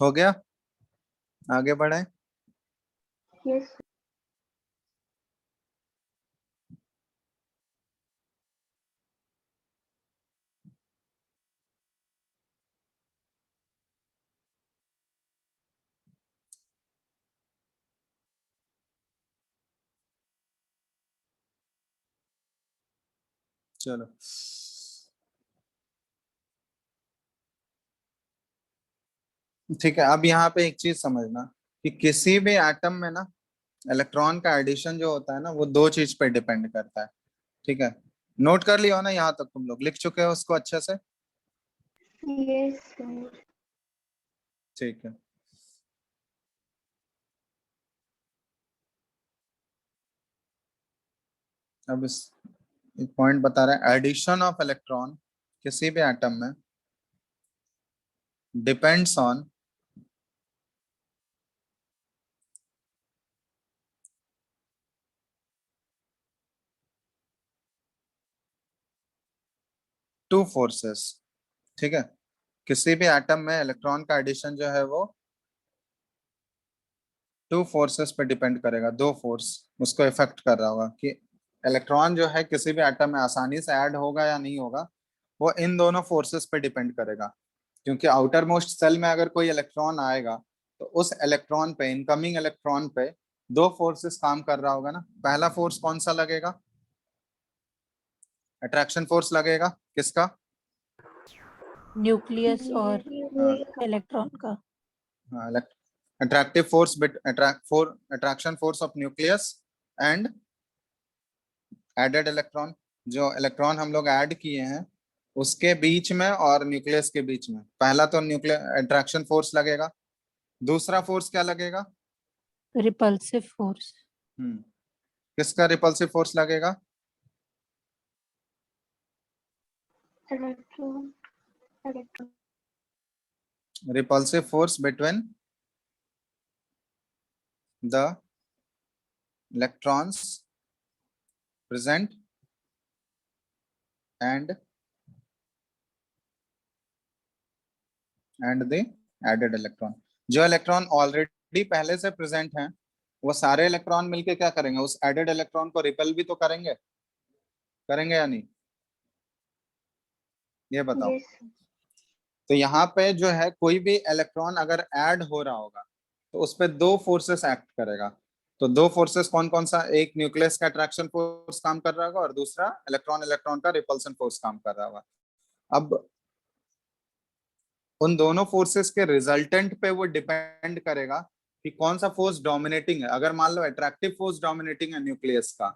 हो गया, आगे बढ़े।
यस।
चलो ठीक है। अब यहाँ पे एक चीज समझना कि किसी भी एटम में ना इलेक्ट्रॉन का एडिशन जो होता है ना वो दो चीज पे डिपेंड करता है। ठीक है, नोट कर लिया हो ना, यहाँ तक तुम लोग लिख चुके हो उसको अच्छे से?
Yes sir.
ठीक है, अब इस एक पॉइंट बता रहा है, एडिशन ऑफ इलेक्ट्रॉन किसी भी एटम में डिपेंड्स ऑन टू फोर्सेस। ठीक है, किसी भी एटम में इलेक्ट्रॉन का एडिशन जो है वो टू फोर्सेस पे डिपेंड करेगा, दो फोर्स उसको इफेक्ट कर रहा होगा कि इलेक्ट्रॉन जो है किसी भी एटम में आसानी से ऐड होगा या नहीं होगा, वो इन दोनों फोर्सेस पे डिपेंड करेगा। क्योंकि आउटर मोस्ट सेल में अगर कोई इलेक्ट्रॉन आएगा तो उस इलेक्ट्रॉन पे, इनकमिंग इलेक्ट्रॉन पे दो फोर्सेस काम कर रहा होगा ना। पहला फोर्स कौन सा लगेगा? अट्रैक्शन फोर्स लगेगा, किसका?
न्यूक्लियस और
हाँ,
इलेक्ट्रॉन का।
हाँ, attractive force bit attraction force of nucleus and added electron. जो इलेक्ट्रॉन हम लोग ऐड किए हैं उसके बीच में और न्यूक्लियस के बीच में पहला तो न्यूक्लियर अट्रैक्शन फोर्स लगेगा। दूसरा फोर्स क्या लगेगा?
Repulsive force.
किसका रिपल्सिव फोर्स लगेगा?
Electron electron
repulsive force between the electrons present and the added electron। जो इलेक्ट्रॉन ऑलरेडी पहले से प्रेजेंट हैं वो सारे इलेक्ट्रॉन मिलके क्या करेंगे? उस एडेड इलेक्ट्रॉन को रिपेल भी तो करेंगे, करेंगे या नहीं? ये बताओ।
यस
तो यहाँ पे जो है कोई भी इलेक्ट्रॉन अगर ऐड हो रहा होगा तो उस पे दो फोर्सेस एक्ट करेगा। तो दो फोर्सेस कौन कौन सा? एक न्यूक्लियस का अट्रैक्शन फोर्स काम कर रहा होगा और दूसरा इलेक्ट्रॉन इलेक्ट्रॉन का रिपल्सन फोर्स काम कर रहा होगा। अब उन दोनों फोर्सेस के रिजल्टेंट पे वो डिपेंड करेगा कि कौन सा फोर्स डोमिनेटिंग है। अगर मान लो अट्रैक्टिव फोर्स डोमिनेटिंग है न्यूक्लियस का,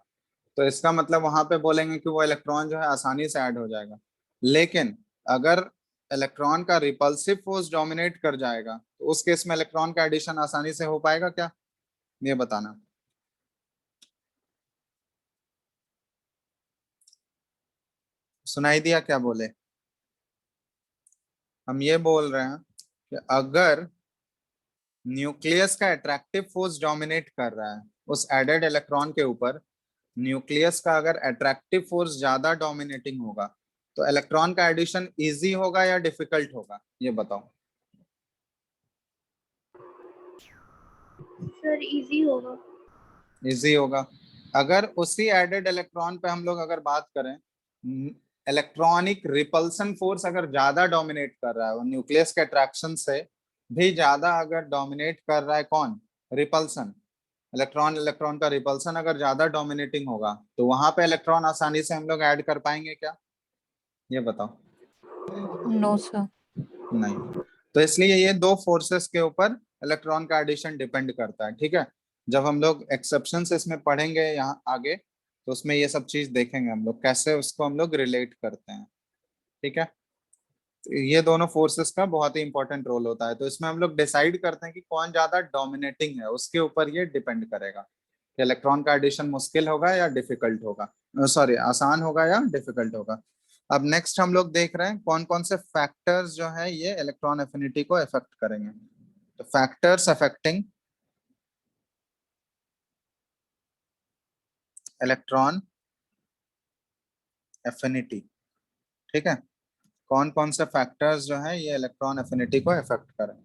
तो इसका मतलब वहां पे बोलेंगे कि वो इलेक्ट्रॉन जो है आसानी से ऐड हो जाएगा। लेकिन अगर इलेक्ट्रॉन का रिपल्सिव फोर्स डोमिनेट कर जाएगा तो उस केस में इलेक्ट्रॉन का एडिशन आसानी से हो पाएगा क्या? ये बताना। सुनाई दिया क्या बोले? हम ये बोल रहे हैं कि अगर न्यूक्लियस का अट्रैक्टिव फोर्स डोमिनेट कर रहा है उस एडेड इलेक्ट्रॉन के ऊपर, न्यूक्लियस का अगर अट्रैक्टिव फोर्स ज्यादा डोमिनेटिंग होगा तो इलेक्ट्रॉन का एडिशन इजी होगा या डिफिकल्ट होगा? ये बताओ।
सर इजी होगा।
इजी होगा। अगर उसी एडेड इलेक्ट्रॉन पे हम लोग अगर बात करें, इलेक्ट्रॉनिक रिपल्सन फोर्स अगर ज्यादा डोमिनेट कर रहा है, वो न्यूक्लियस के अट्रैक्शन से भी ज्यादा अगर डोमिनेट कर रहा है, कौन? रिपल्सन। इलेक्ट्रॉन इलेक्ट्रॉन का रिपल्सन अगर ज्यादा डोमिनेटिंग होगा तो वहां पे इलेक्ट्रॉन आसानी से हम लोग ऐड कर पाएंगे क्या? ये बताओ।
No sir.
नहीं। तो इसलिए ये दो फोर्सेस के ऊपर इलेक्ट्रॉन का एडिशन डिपेंड करता है। ठीक है, जब हम लोग एक्सेप्शंस इसमें पढ़ेंगे यहाँ आगे तो उसमें ये सब चीज देखेंगे हम लोग कैसे उसको हम लोग रिलेट करते हैं। ठीक है, तो ये दोनों फोर्सेस का बहुत ही इंपॉर्टेंट रोल होता है। तो इसमें हम लोग डिसाइड करते हैं कि कौन ज्यादा डोमिनेटिंग है, उसके ऊपर ये डिपेंड करेगा कि इलेक्ट्रॉन का एडिशन मुश्किल होगा या डिफिकल्ट होगा, सॉरी आसान होगा या डिफिकल्ट होगा। अब नेक्स्ट हम लोग देख रहे हैं कौन कौन से फैक्टर्स जो है ये इलेक्ट्रॉन एफिनिटी को इफेक्ट करेंगे। तो फैक्टर्स अफेक्टिंग इलेक्ट्रॉन एफिनिटी। ठीक है, कौन कौन से फैक्टर्स जो है ये इलेक्ट्रॉन एफिनिटी को इफेक्ट करें।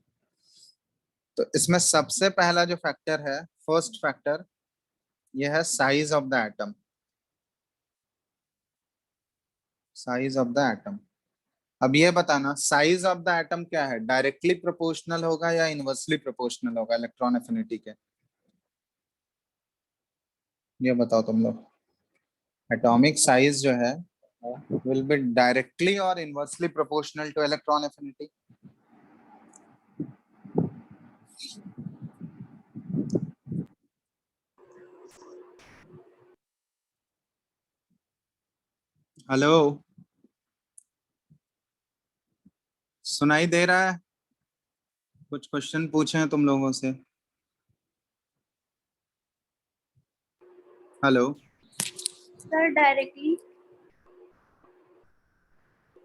तो इसमें सबसे पहला जो फैक्टर है, फर्स्ट फैक्टर, ये है size of the atom. Size of the atom. अब ये बताना साइज ऑफ द एटम क्या है, डायरेक्टली प्रोपोर्शनल होगा या इनवर्सली प्रोपोर्शनल होगा इलेक्ट्रॉन एफिनिटी के? ये बताओ तुम लोग। एटॉमिक साइज जो है will be directly or inversely proportional to electron affinity. Hello, सुनाई दे रहा है? कुछ क्वेश्चन पूछे हैं तुम लोगों से? Hello,
sir directly.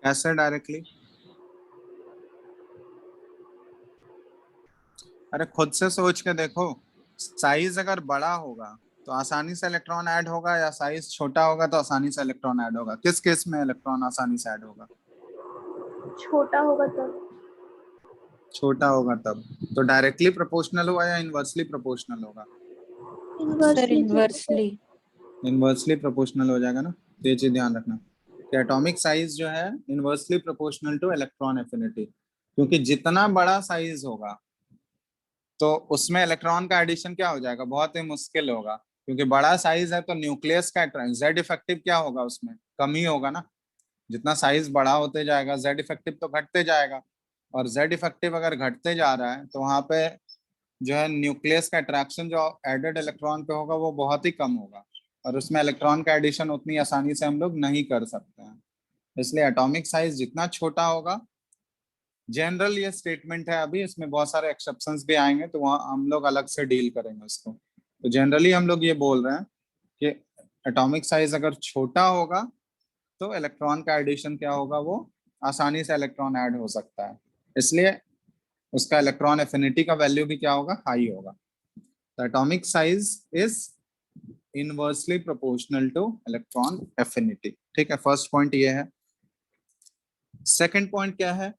कैसे डायरेक्टली? अरे खुद से सोच के देखो, साइज अगर बड़ा होगा तो आसानी से इलेक्ट्रॉन ऐड होगा, या साइज छोटा होगा तो आसानी से इलेक्ट्रॉन ऐड होगा? किस केस में इलेक्ट्रॉन आसानी से ऐड होगा?
छोटा होगा तब।
छोटा होगा तब। तो डायरेक्टली प्रोपोर्शनल होगा या इनवर्सली प्रोपोर्शनल होगा?
Sir inversely.
इनवर्सली प्रोपोर्शनल हो जाएगा ना, तो ये चीज ध्यान रखना कि एटॉमिक साइज जो है inversely proportional two electron affinity, क्योंकि जितना बड़ा साइज होगा तो उसमें इलेक्ट्रॉन का एडिशन क्या हो जाएगा, बहुत ही मुश्किल होगा, क्योंकि बड़ा साइज है तो न्यूक्लियस का जेड इफेक्टिव क्या होगा, उसमें कम ही होगा ना। जितना साइज बड़ा होते जाएगा जेड इफेक्टिव तो घटते जाएगा, और जेड इफेक्टिव अगर घटते जा रहा है तो वहां पे जो है न्यूक्लियस का अट्रैक्शन जो एडेड इलेक्ट्रॉन पे होगा वो बहुत ही कम होगा, और उसमें इलेक्ट्रॉन का एडिशन उतनी आसानी से हम लोग नहीं कर सकते हैं। इसलिए एटॉमिक साइज जितना छोटा होगा, जनरल ये स्टेटमेंट है, अभी इसमें बहुत सारे एक्सेप्शंस भी आएंगे तो वहाँ हम लोग अलग से डील करेंगे उसको। तो जनरली हम लोग ये बोल रहे हैं कि एटॉमिक साइज अगर छोटा होगा तो इलेक्ट्रॉन का एडिशन क्या होगा, वो आसानी से इलेक्ट्रॉन ऐड हो सकता है, इसलिए उसका इलेक्ट्रॉन एफिनिटी का वैल्यू भी क्या होगा, हाई होगा। The atomic size is inversely proportional two electron affinity. ठीक है, फर्स्ट पॉइंट ये है। सेकंड पॉइंट क्या है,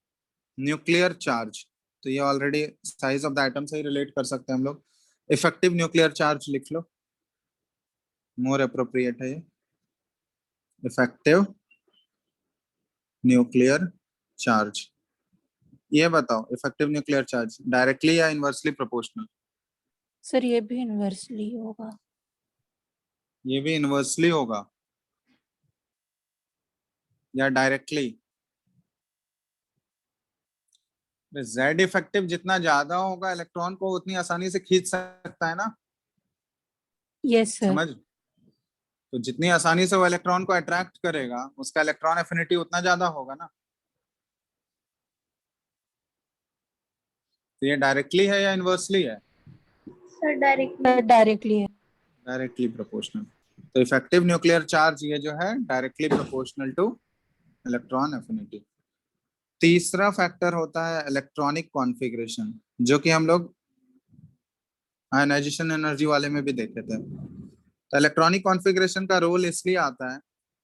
न्यूक्लियर चार्ज। तो ये already size of the atom से ही रिलेट कर सकते हैं हम लोग। इफेक्टिव न्यूक्लियर चार्ज लिख लो, मोर अप्रोप्रिएट है ये। इफेक्टिव न्यूक्लियर चार्ज, ये बताओ इफेक्टिव न्यूक्लियर चार्ज डायरेक्टली या इनवर्सली प्रोपोर्शनल?
सर ये भी इनवर्सली होगा।
ये भी इनवर्सली होगा या डायरेक्टली? जेड इफेक्टिव जितना ज्यादा होगा इलेक्ट्रॉन को उतनी आसानी से खींच सकता है ना,
यस सर।
समझ? तो जितनी आसानी से वो इलेक्ट्रॉन को अट्रैक्ट करेगा उसका इलेक्ट्रॉन एफिनिटी उतना ज्यादा होगा ना। तो ये डायरेक्टली है या इनवर्सली है?
Sir directly.
सर डायरेक्टली है।
Directly proportional. तो इफेक्टिव न्यूक्लियर चार्ज ये जो है directly proportional two electron affinity. तीसरा फैक्टर होता है इलेक्ट्रॉनिक कॉन्फ़िगरेशन, जो कि हम लोग आयनाइजेशन एनर्जी वाले में भी देखे थे। तो इलेक्ट्रॉनिक कॉन्फ़िगरेशन का रोल इसलिए आता है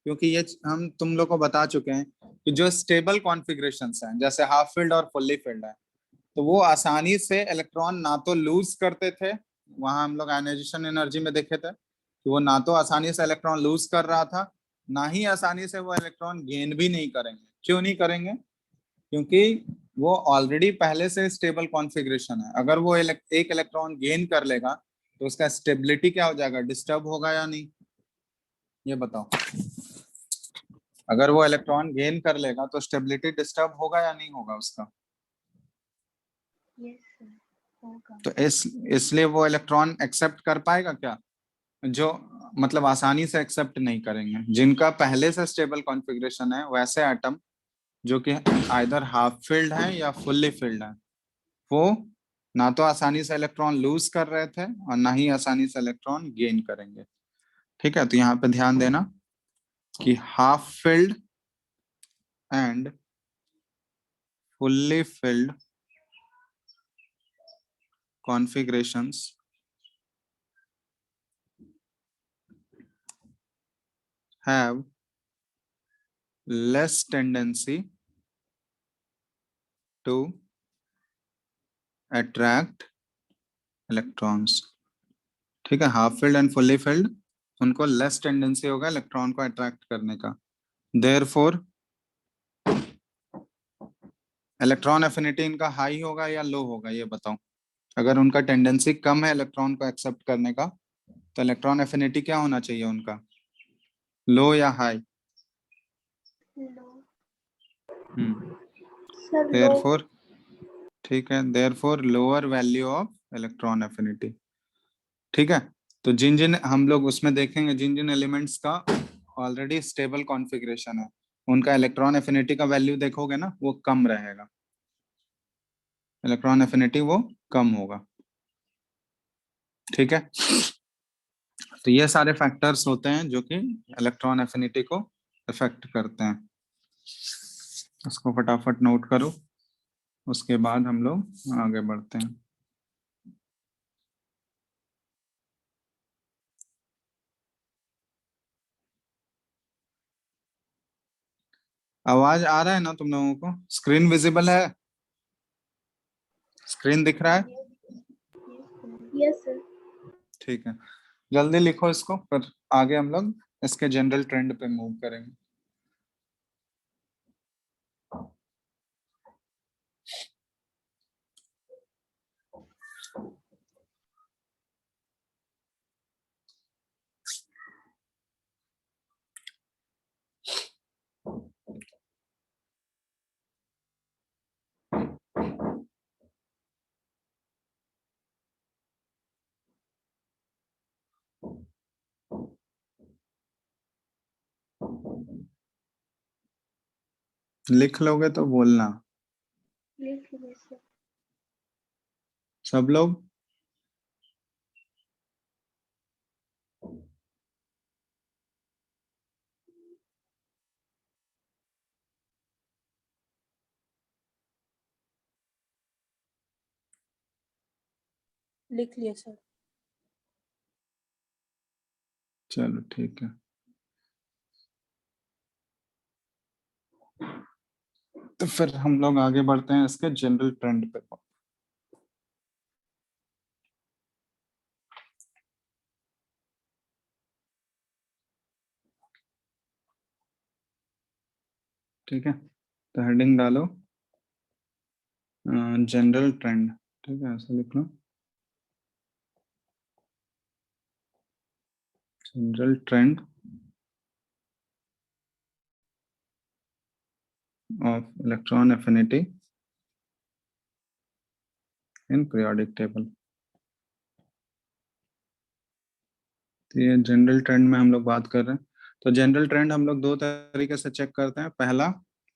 क्योंकि ये हम तुम लोग को बता चुके हैं कि जो स्टेबल कॉन्फ़िगरेशंस हैं जैसे हाफ फील्ड और फुल्ली फील्ड है, तो वो आसानी से इलेक्ट्रॉन ना तो लूज करते थे, वहां हम लोग आयनाइजेशन एनर्जी में देखे थे कि वो ना तो आसानी से इलेक्ट्रॉन लूज कर रहा था, ना ही आसानी से वो इलेक्ट्रॉन गेन भी नहीं करेंगे। क्यों नहीं करेंगे? क्योंकि वो ऑलरेडी पहले से स्टेबल कॉन्फ़िगरेशन है। अगर वो एक इलेक्ट्रॉन गेन कर लेगा तो उसका स्टेबिलिटी क्या हो जाएगा, डिस्टर्ब होगा या नहीं, ये बताओ। अगर वो इलेक्ट्रॉन गेन कर लेगा तो स्टेबिलिटी डिस्टर्ब होगा या नहीं होगा उसका?
यस सर होगा।
तो इसलिए वो इलेक्ट्रॉन एक्सेप्ट कर पाएगा क्या, जो मतलब आसानी से एक्सेप्ट नहीं करेंगे। जिनका पहले से स्टेबल कॉन्फ़िगरेशन है वैसे एटम जो कि आइदर हाफ फील्ड है या फुल्ली फील्ड है, वो ना तो आसानी से इलेक्ट्रॉन लूज कर रहे थे और ना ही आसानी से इलेक्ट्रॉन गेन करेंगे। ठीक है, तो यहाँ पे ध्यान देना कि half field and fully filled configurations have less tendency to attract electrons. ठीक है, half field and fully field उनको लेस टेंडेंसी होगा इलेक्ट्रॉन को अट्रैक्ट करने का। देयरफॉर इलेक्ट्रॉन एफिनिटी इनका हाई होगा या लो होगा, ये बताओ। अगर उनका टेंडेंसी कम है इलेक्ट्रॉन को एक्सेप्ट करने का, तो इलेक्ट्रॉन एफिनिटी क्या होना चाहिए उनका, लो या हाई?
सर लो।
देयरफॉर, ठीक है, therefore lower value of electron affinity. ठीक है, तो जिन जिन हम लोग उसमें देखेंगे, जिन जिन एलिमेंट्स का ऑलरेडी स्टेबल कॉन्फ़िगरेशन है, उनका इलेक्ट्रॉन एफिनिटी का वैल्यू देखोगे ना, वो कम रहेगा, इलेक्ट्रॉन एफिनिटी वो कम होगा। ठीक है, तो ये सारे फैक्टर्स होते हैं जो कि इलेक्ट्रॉन एफिनिटी को इफेक्ट करते हैं। इसको फटाफट नोट करो, उसके बाद हम लोग आगे बढ़ते हैं। आवाज आ रहा है ना तुम लोगों को? स्क्रीन विजिबल है? स्क्रीन दिख रहा है?
Yes sir.
ठीक है, जल्दी लिखो इसको, फिर आगे हम लोग इसके जनरल ट्रेंड पे मूव करेंगे। लिख लोगे तो बोलना
लिख लीजिए सर।
सब लोग।
लिख लिया सर।
चलो ठीक है, तो फिर हम लोग आगे बढ़ते हैं इसके जनरल ट्रेंड पे। ठीक है, तो हेडिंग डालो जनरल ट्रेंड। ठीक है, ऐसा लिख लो, general trend of electron affinity in periodic table. तो ये जनरल ट्रेंड में हम लोग बात कर रहे हैं। तो जनरल ट्रेंड हम लोग दो तरीके से चेक करते हैं, पहला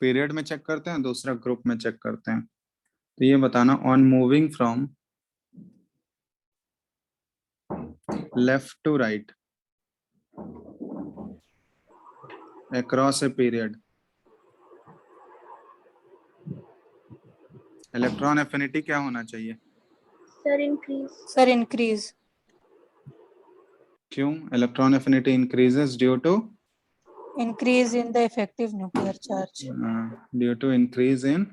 पीरियड में चेक करते हैं, दूसरा ग्रुप में चेक करते हैं। तो ये बताना, on moving from left to right across a period, electron affinity क्या होना चाहिए?
Sir increase.
Sir increase.
क्यों? Electron affinity increases due to
increase in the effective nuclear charge.
Due to increase in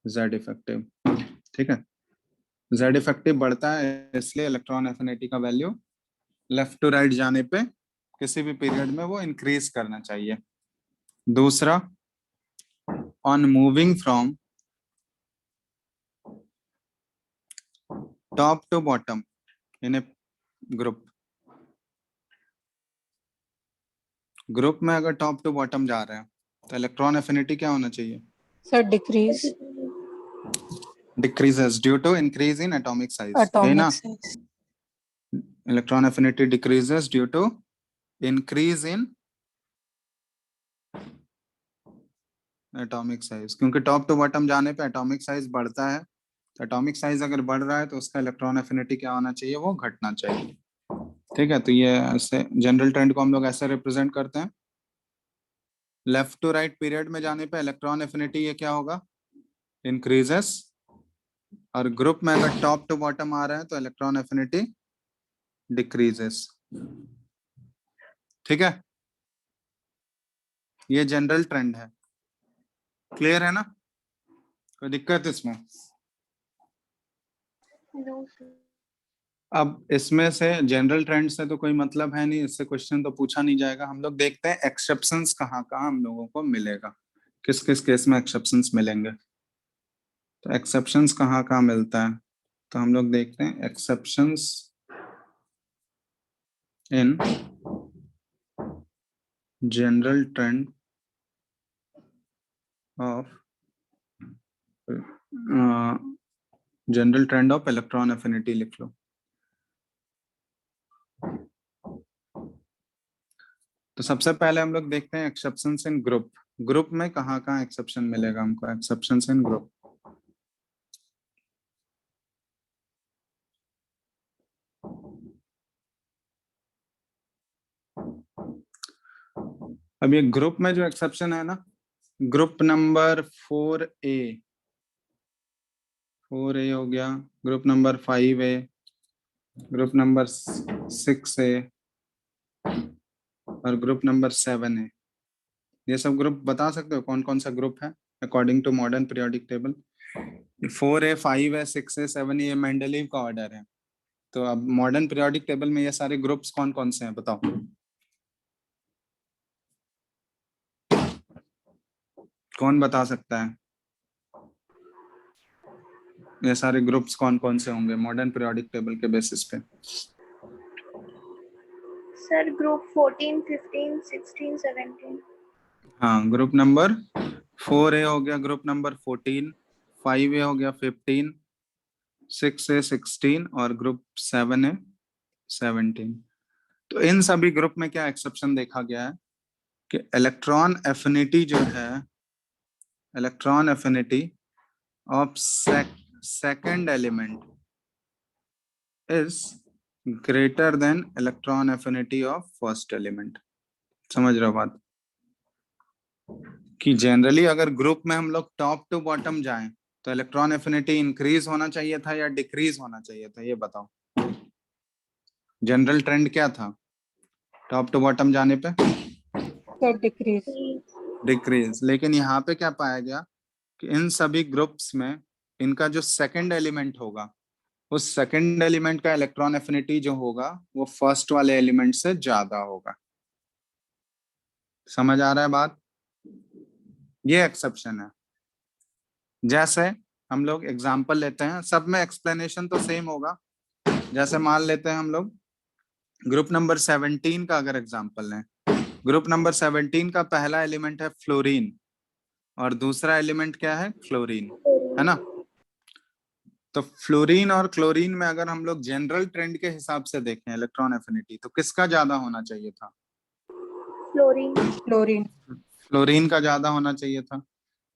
Z effective. ठीक है, Z effective बढ़ता है, इसलिए electron affinity का वैल्यू लेफ्ट टू राइट जाने पे किसी भी पीरियड में वो इंक्रीज करना चाहिए। दूसरा, on moving from top to bottom in a group, group में अगर टॉप टू बॉटम जा रहे हैं तो इलेक्ट्रॉन एफिनिटी क्या होना चाहिए?
Sir decrease.
Decreases due to increase in atomic size, यही ना?
Atomic size.
Electron affinity decreases due to increase in atomic size, क्योंकि टॉप टू बॉटम जाने पे एटॉमिक साइज बढ़ता है। तो एटॉमिक साइज अगर बढ़ रहा है तो उसका इलेक्ट्रॉन एफिनिटी क्या होना चाहिए? वो घटना चाहिए। ठीक है, तो ये ऐसे जनरल ट्रेंड को हम लोग ऐसे रिप्रेजेंट करते हैं। लेफ्ट टू राइट पीरियड में जाने पे इलेक्ट्रॉन एफिनिटी ये क्या होगा? इंक्रीजेस। और ग्रुप में अगर टॉप टू बॉटम आ रहा है तो इलेक्ट्रॉन एफिनिटी डिक्रीजेस। ठीक है, ये जनरल ट्रेंड है। क्लियर है ना? कोई दिक्कत इसमें?
No sir.
अब इसमें से जनरल ट्रेंड से तो कोई मतलब है नहीं, इससे क्वेश्चन तो पूछा नहीं जाएगा। हम लोग देखते हैं एक्सेप्शंस कहाँ कहाँ हम लोगों को मिलेगा, किस किस केस में एक्सेप्शंस मिलेंगे। तो एक्सेप्शंस कहाँ कहाँ मिलता है, तो हम लोग देखते हैं exceptions in general trend of general trend of electron affinity लिख लो। तो सबसे पहले हम लोग देखते हैं एक्सेप्शंस इन ग्रुप। ग्रुप में कहाँ कहाँ एक्सेप्शन मिलेगा हमको, एक्सेप्शंस इन ग्रुप। अब ये ग्रुप में जो एक्सेप्शन है ना, ग्रुप नंबर 4A हो गया, group number 5A, group number 6A और ग्रुप नंबर 7A। ये सब ग्रुप बता सकते हो कौन कौन सा ग्रुप है according to modern periodic table? 4A 5A 6A 7A ये मेंडलीव का ऑर्डर है। तो अब मॉडर्न पीरियोडिक टेबल में ये सारे ग्रुप्स कौन कौन से हैं बताओ? कौन बता सकता है ये सारे ग्रुप्स कौन कौन से होंगे मॉडर्न पीरियोडिक टेबल के बेसिस पे?
Sir group 14, 15, 16, 17।
हाँ, ग्रुप नंबर 4A हो गया, ग्रुप नंबर 14, 5A हो गया 15, 6A 16 और ग्रुप 7A 17। तो इन सभी ग्रुप में क्या एक्सेप्शन देखा गया है कि इलेक्ट्रॉन एफिनिटी जो है, electron affinity of second element is greater then electron affinity of first element. समझ रहे हो बात? कि जनरली अगर ग्रुप में हम लोग टॉप टू बॉटम जाएं तो इलेक्ट्रॉन एफिनिटी इंक्रीज होना चाहिए था या डिक्रीज होना चाहिए था, ये बताओ। जनरल ट्रेंड क्या था टॉप टू बॉटम जाने पे?
डिक्रीज।
डिक्रीज। लेकिन यहाँ पे क्या पाया गया कि इन सभी ग्रुप्स में इनका जो सेकंड एलिमेंट होगा, उस सेकंड एलिमेंट का इलेक्ट्रॉन एफिनिटी जो होगा वो फर्स्ट वाले एलिमेंट से ज्यादा होगा। समझ आ रहा है बात? ये एक्सेप्शन है। जैसे हम लोग एग्जांपल लेते हैं, सब में एक्सप्लेनेशन तो सेम होगा। जैसे मान लेते हैं हम लोग ग्रुप नंबर 17 का अगर एग्जांपल लें, ग्रुप नंबर 17 का पहला एलिमेंट है फ्लोरीन और दूसरा एलिमेंट क्या है? क्लोरीन, है ना? तो फ्लोरीन और क्लोरीन में अगर हम लोग जनरल ट्रेंड के हिसाब से देखें इलेक्ट्रॉन एफिनिटी, तो किसका ज्यादा होना चाहिए था?
फ्लोरीन।
क्लोरीन।
फ्लोरीन का ज्यादा होना चाहिए था।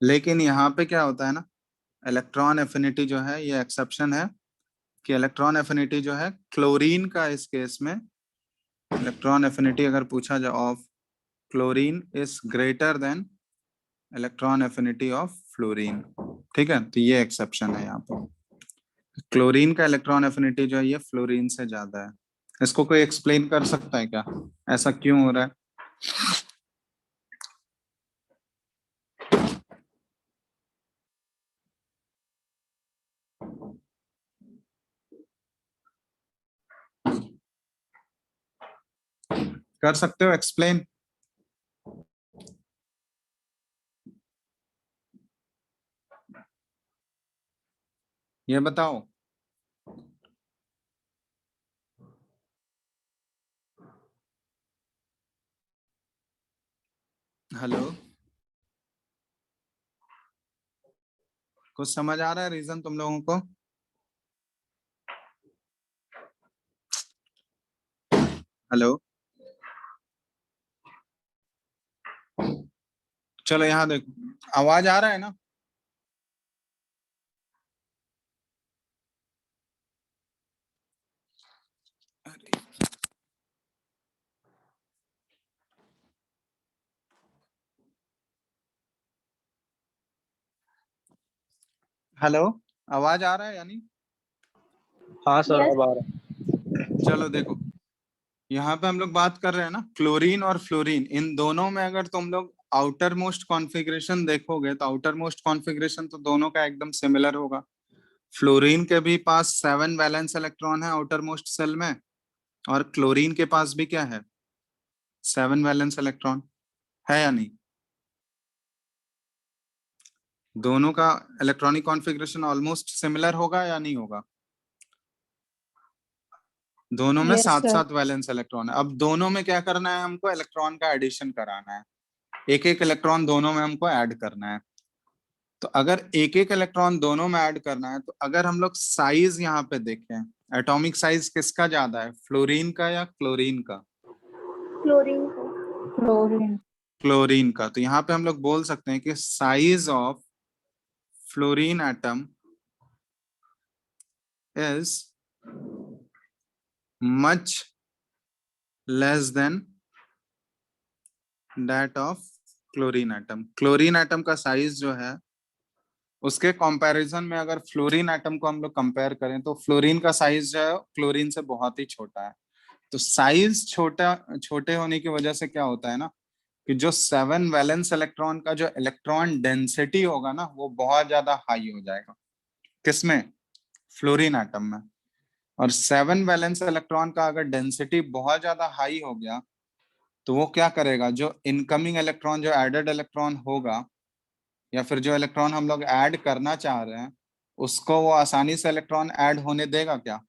लेकिन यहाँ पे क्या होता है ना, इलेक्ट्रॉन एफिनिटी जो है, ये एक्सेप्शन है कि इलेक्ट्रॉन एफिनिटी जो है क्लोरीन का, इस केस में इलेक्ट्रॉन एफिनिटी अगर पूछा जाए of chlorine is greater then electron affinity of fluorine. ठीक है, तो ये एक्सेप्शन है यहाँ पे। क्लोरीन का इलेक्ट्रॉन एफिनिटी जो है ये फ्लोरीन से ज्यादा है। इसको कोई एक्सप्लेन कर सकता है क्या, ऐसा क्यों हो रहा है? कर सकते हो एक्सप्लेन? ये बताओ। हेलो, कुछ समझ आ रहा है रीजन तुम लोगों को? हेलो, चलो यहाँ देखो, आवाज आ रहा है ना? हेलो, आवाज आ रहा है यानी?
हाँ सर,
Yes.
अब आ रहा है।
चलो देखो, यहाँ पे हम लोग बात कर रहे हैं ना क्लोरीन और फ्लोरीन, इन दोनों में अगर तुम लोग आउटर मोस्ट कॉन्फ़िगरेशन देखोगे तो आउटर मोस्ट कॉन्फ़िगरेशन तो दोनों का एकदम सिमिलर होगा। फ्लोरीन के भी पास 7 वैलेंस इलेक्ट्रॉन है आउटर मोस्ट सेल में, और क्लोरीन के पास भी क्या है? 7 वैलेंस इलेक्ट्रॉन है या नहीं? दोनों का इलेक्ट्रॉनिक कॉन्फ़िगरेशन ऑलमोस्ट सिमिलर होगा या नहीं होगा? दोनों में
Yes,
सात
sir.
सात वैलेंस इलेक्ट्रॉन है। अब दोनों में क्या करना है हमको? इलेक्ट्रॉन का एडिशन कराना है, एक एक इलेक्ट्रॉन दोनों में हमको ऐड करना है। तो अगर एक एक इलेक्ट्रॉन दोनों में ऐड करना है, तो अगर हम लोग साइज यहाँ पे देखें, एटॉमिक साइज किसका ज्यादा है, फ्लोरीन का या क्लोरीन का?
क्लोरीन को।
Chlorine.
क्लोरीन का। तो यहाँ पे हम लोग बोल सकते हैं कि size of fluorine atom is much less than that of chlorine atom. Chlorine atom का साइज जो है उसके कंपैरिजन में अगर फ्लोरीन एटम को हम लोग कंपेयर करें, तो फ्लोरीन का साइज जो है क्लोरीन से बहुत ही छोटा है। तो साइज छोटे होने की वजह से क्या होता है ना, कि जो 7 वैलेंस इलेक्ट्रॉन का जो इलेक्ट्रॉन डेंसिटी होगा ना, वो बहुत ज्यादा हाई हो जाएगा। किसमें? फ्लोरीन एटम में। और 7 वैलेंस इलेक्ट्रॉन का अगर डेंसिटी बहुत ज्यादा हाई हो गया, तो वो क्या करेगा, जो इनकमिंग इलेक्ट्रॉन, जो एडेड इलेक्ट्रॉन होगा, या फिर जो इलेक्ट्रॉन हम लोग ऐड करना चाह रहे हैं, उसको वो आसानी से इलेक्ट्रॉन ऐड होने देगा क्या?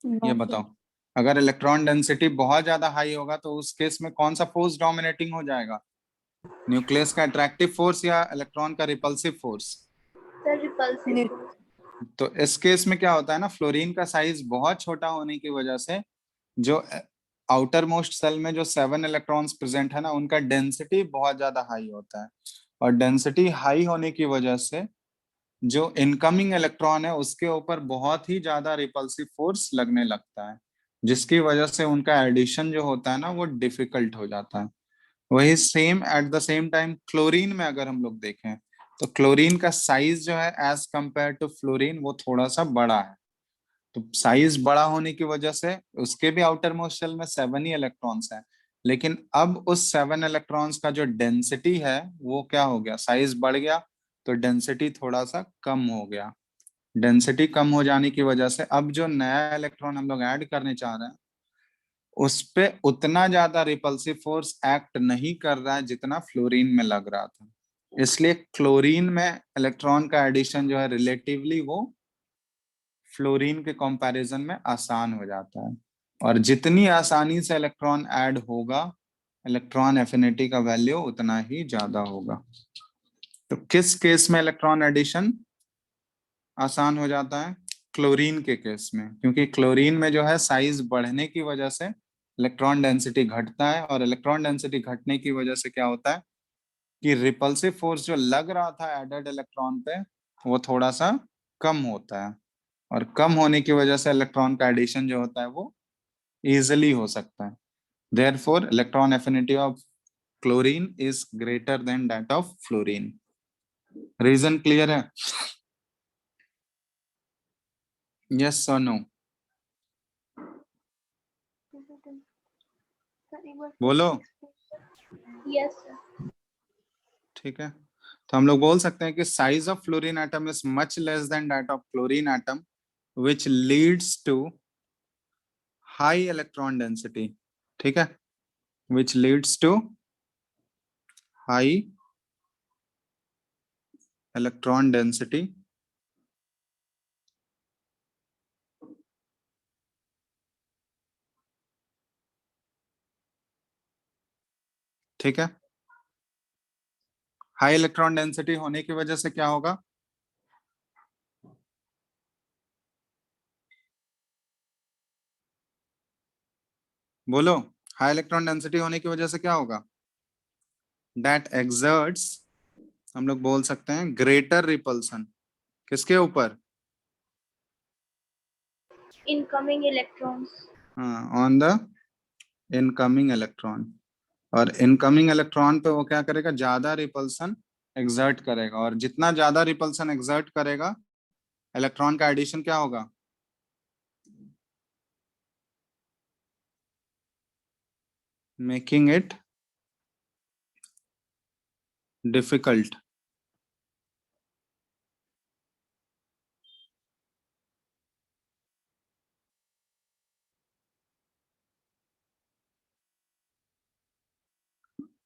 ये
No, sir.
बताओ। अगर इलेक्ट्रॉन डेंसिटी बहुत ज्यादा हाई होगा, तो उस केस में कौन सा फोर्स डोमिनेटिंग हो जाएगा? न्यूक्लियस का अट्रैक्टिव फोर्स या इलेक्ट्रॉन का repulsive force?
Sir repulsive
Ni-
force.
तो इस केस में क्या होता है ना, फ्लोरीन का साइज बहुत छोटा होने की वजह से जो आउटर मोस्ट सेल में जो 7 इलेक्ट्रॉन्स प्रेजेंट है ना, उनका डेंसिटी बहुत ज्यादा हाई होता है। और डेंसिटी हाई होने की वजह से जो इनकमिंग इलेक्ट्रॉन है उसके ऊपर बहुत ही ज्यादा रिपल्सिव फोर्स लगने लगता है, जिसकी वजह से उनका एडिशन जो होता है ना, वो डिफिकल्ट हो जाता है। वही same at the same time chlorine में अगर हम लोग देखें, तो क्लोरीन का साइज जो है एज कंपेयर टू फ्लोरीन वो थोड़ा सा बड़ा है। तो साइज बड़ा होने की वजह से उसके भी आउटर मोस्ट शेल में 7 ही इलेक्ट्रॉन्स हैं, लेकिन अब उस 7 इलेक्ट्रॉन्स का जो डेंसिटी है वो क्या हो गया, साइज बढ़ गया, तो डेंसिटी थोड़ा सा कम हो गया। डेंसिटी कम हो जाने की वजह से अब जो नया इलेक्ट्रॉन हम लोग ऐड करने चाह रहे हैं, उस पे उतना ज्यादा रिपल्सिव फोर्स एक्ट नहीं कर रहा है जितना फ्लोरीन में लग रहा था। इसलिए क्लोरीन में इलेक्ट्रॉन का एडिशन जो है रिलेटिवली वो फ्लोरीन के कंपैरिजन में आसान हो जाता है। और जितनी आसानी से इलेक्ट्रॉन ऐड होगा, इलेक्ट्रॉन एफिनिटी का वैल्यू उतना ही ज्यादा होगा। तो किस केस में इलेक्ट्रॉन एडिशन आसान हो जाता है? क्लोरीन के केस में, क्योंकि क्लोरीन में जो है साइज बढ़ने की वजह से इलेक्ट्रॉन डेंसिटी घटता है, और इलेक्ट्रॉन डेंसिटी घटने की वजह से क्या होता है कि रिपल्सिव फोर्स जो लग रहा था एडेड इलेक्ट्रॉन पे, वो थोड़ा सा कम होता है। और कम होने की वजह से इलेक्ट्रॉन का एडिशन जो होता है वो इजिली हो सकता है। Therefore electron affinity of chlorine is greater than that of fluorine. Reason clear है? यस और नो? बोलो।
Yes sir.
ठीक है, तो हम लोग बोल सकते हैं कि size of fluorine atom is much less than that of chlorine atom, which leads to high electron density। ठीक है, which leads to high electron density। ठीक है, हाई इलेक्ट्रॉन डेंसिटी होने की वजह से क्या होगा? बोलो। हाई इलेक्ट्रॉन डेंसिटी होने की वजह से क्या होगा? दैट एक्सर्ट्स, हम लोग बोल सकते हैं ग्रेटर रिपल्सन। किसके ऊपर?
Incoming electrons.
हाँ, ऑन द इनकमिंग इलेक्ट्रॉन। और इनकमिंग इलेक्ट्रॉन पे वो क्या करेगा, ज्यादा रिपल्सन एक्सर्ट करेगा, और जितना ज्यादा रिपल्सन एक्सर्ट करेगा, इलेक्ट्रॉन का एडिशन क्या होगा? Making it difficult.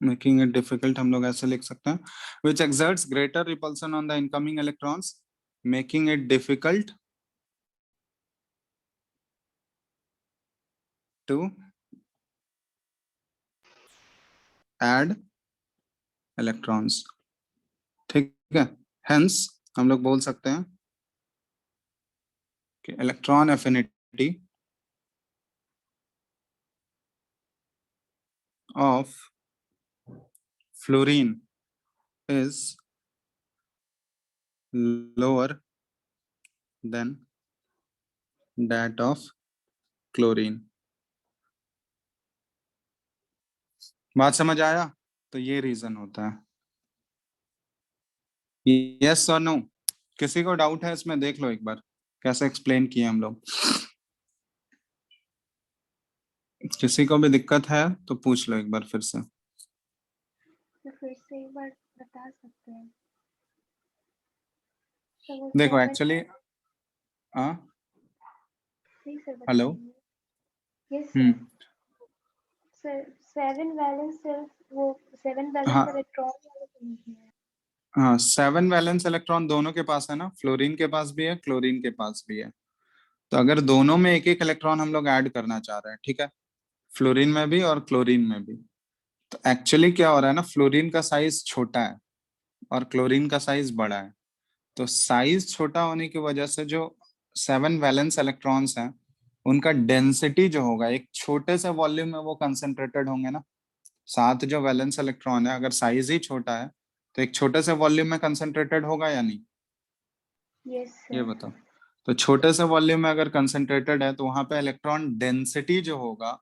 Making it difficult हम लोग ऐसे लिख सकते हैं, which exerts greater repulsion on the incoming electrons, making it difficult to add electrons. ठीक है। हेंस हम लोग बोल सकते हैं कि electron affinity of fluorine is lower than that of chlorine। बात समझ आया? तो ये रीजन होता है। यस और नो? किसी को डाउट है इसमें? देख लो एक बार कैसे एक्सप्लेन किए हम लोग। किसी को भी दिक्कत है तो पूछ लो एक बार फिर से।
तो फिर से एक बार बता सकते हैं? तो वो
देखो
7
एक्चुअली हाँ
नहीं सर
हेलो
बताइए। Yes sir. Sir 7 valence shells, वो 7 वैलेंस
हाँ
इलेक्ट्रॉन वाले तो नहीं है।
हाँ 7 वैलेंस इलेक्ट्रॉन दोनों के पास है ना, फ्लोरीन के पास भी है, क्लोरीन के पास भी है। तो अगर दोनों में एक एक इलेक्ट्रॉन हम लोग ऐड करना चाह रहे हैं, ठीक है, फ्लोरीन में भी और क्लोरीन में भी, तो एक्चुअली क्या हो रहा है ना, फ्लोरीन का साइज छोटा है और क्लोरीन का साइज बड़ा है। तो साइज छोटा होने की वजह से जो 7 वैलेंस इलेक्ट्रॉन्स हैं उनका डेंसिटी जो होगा एक छोटे से वॉल्यूम में वो कंसंट्रेटेड होंगे ना। 7 जो वैलेंस इलेक्ट्रॉन है अगर साइज ही छोटा है तो एक छोटे से वॉल्यूम में कंसंट्रेटेड होगा या नहीं?
यस
ये
सर।
बताओ। तो छोटे से वॉल्यूम में अगर कंसंट्रेटेड है तो वहां पे इलेक्ट्रॉन डेंसिटी जो होगा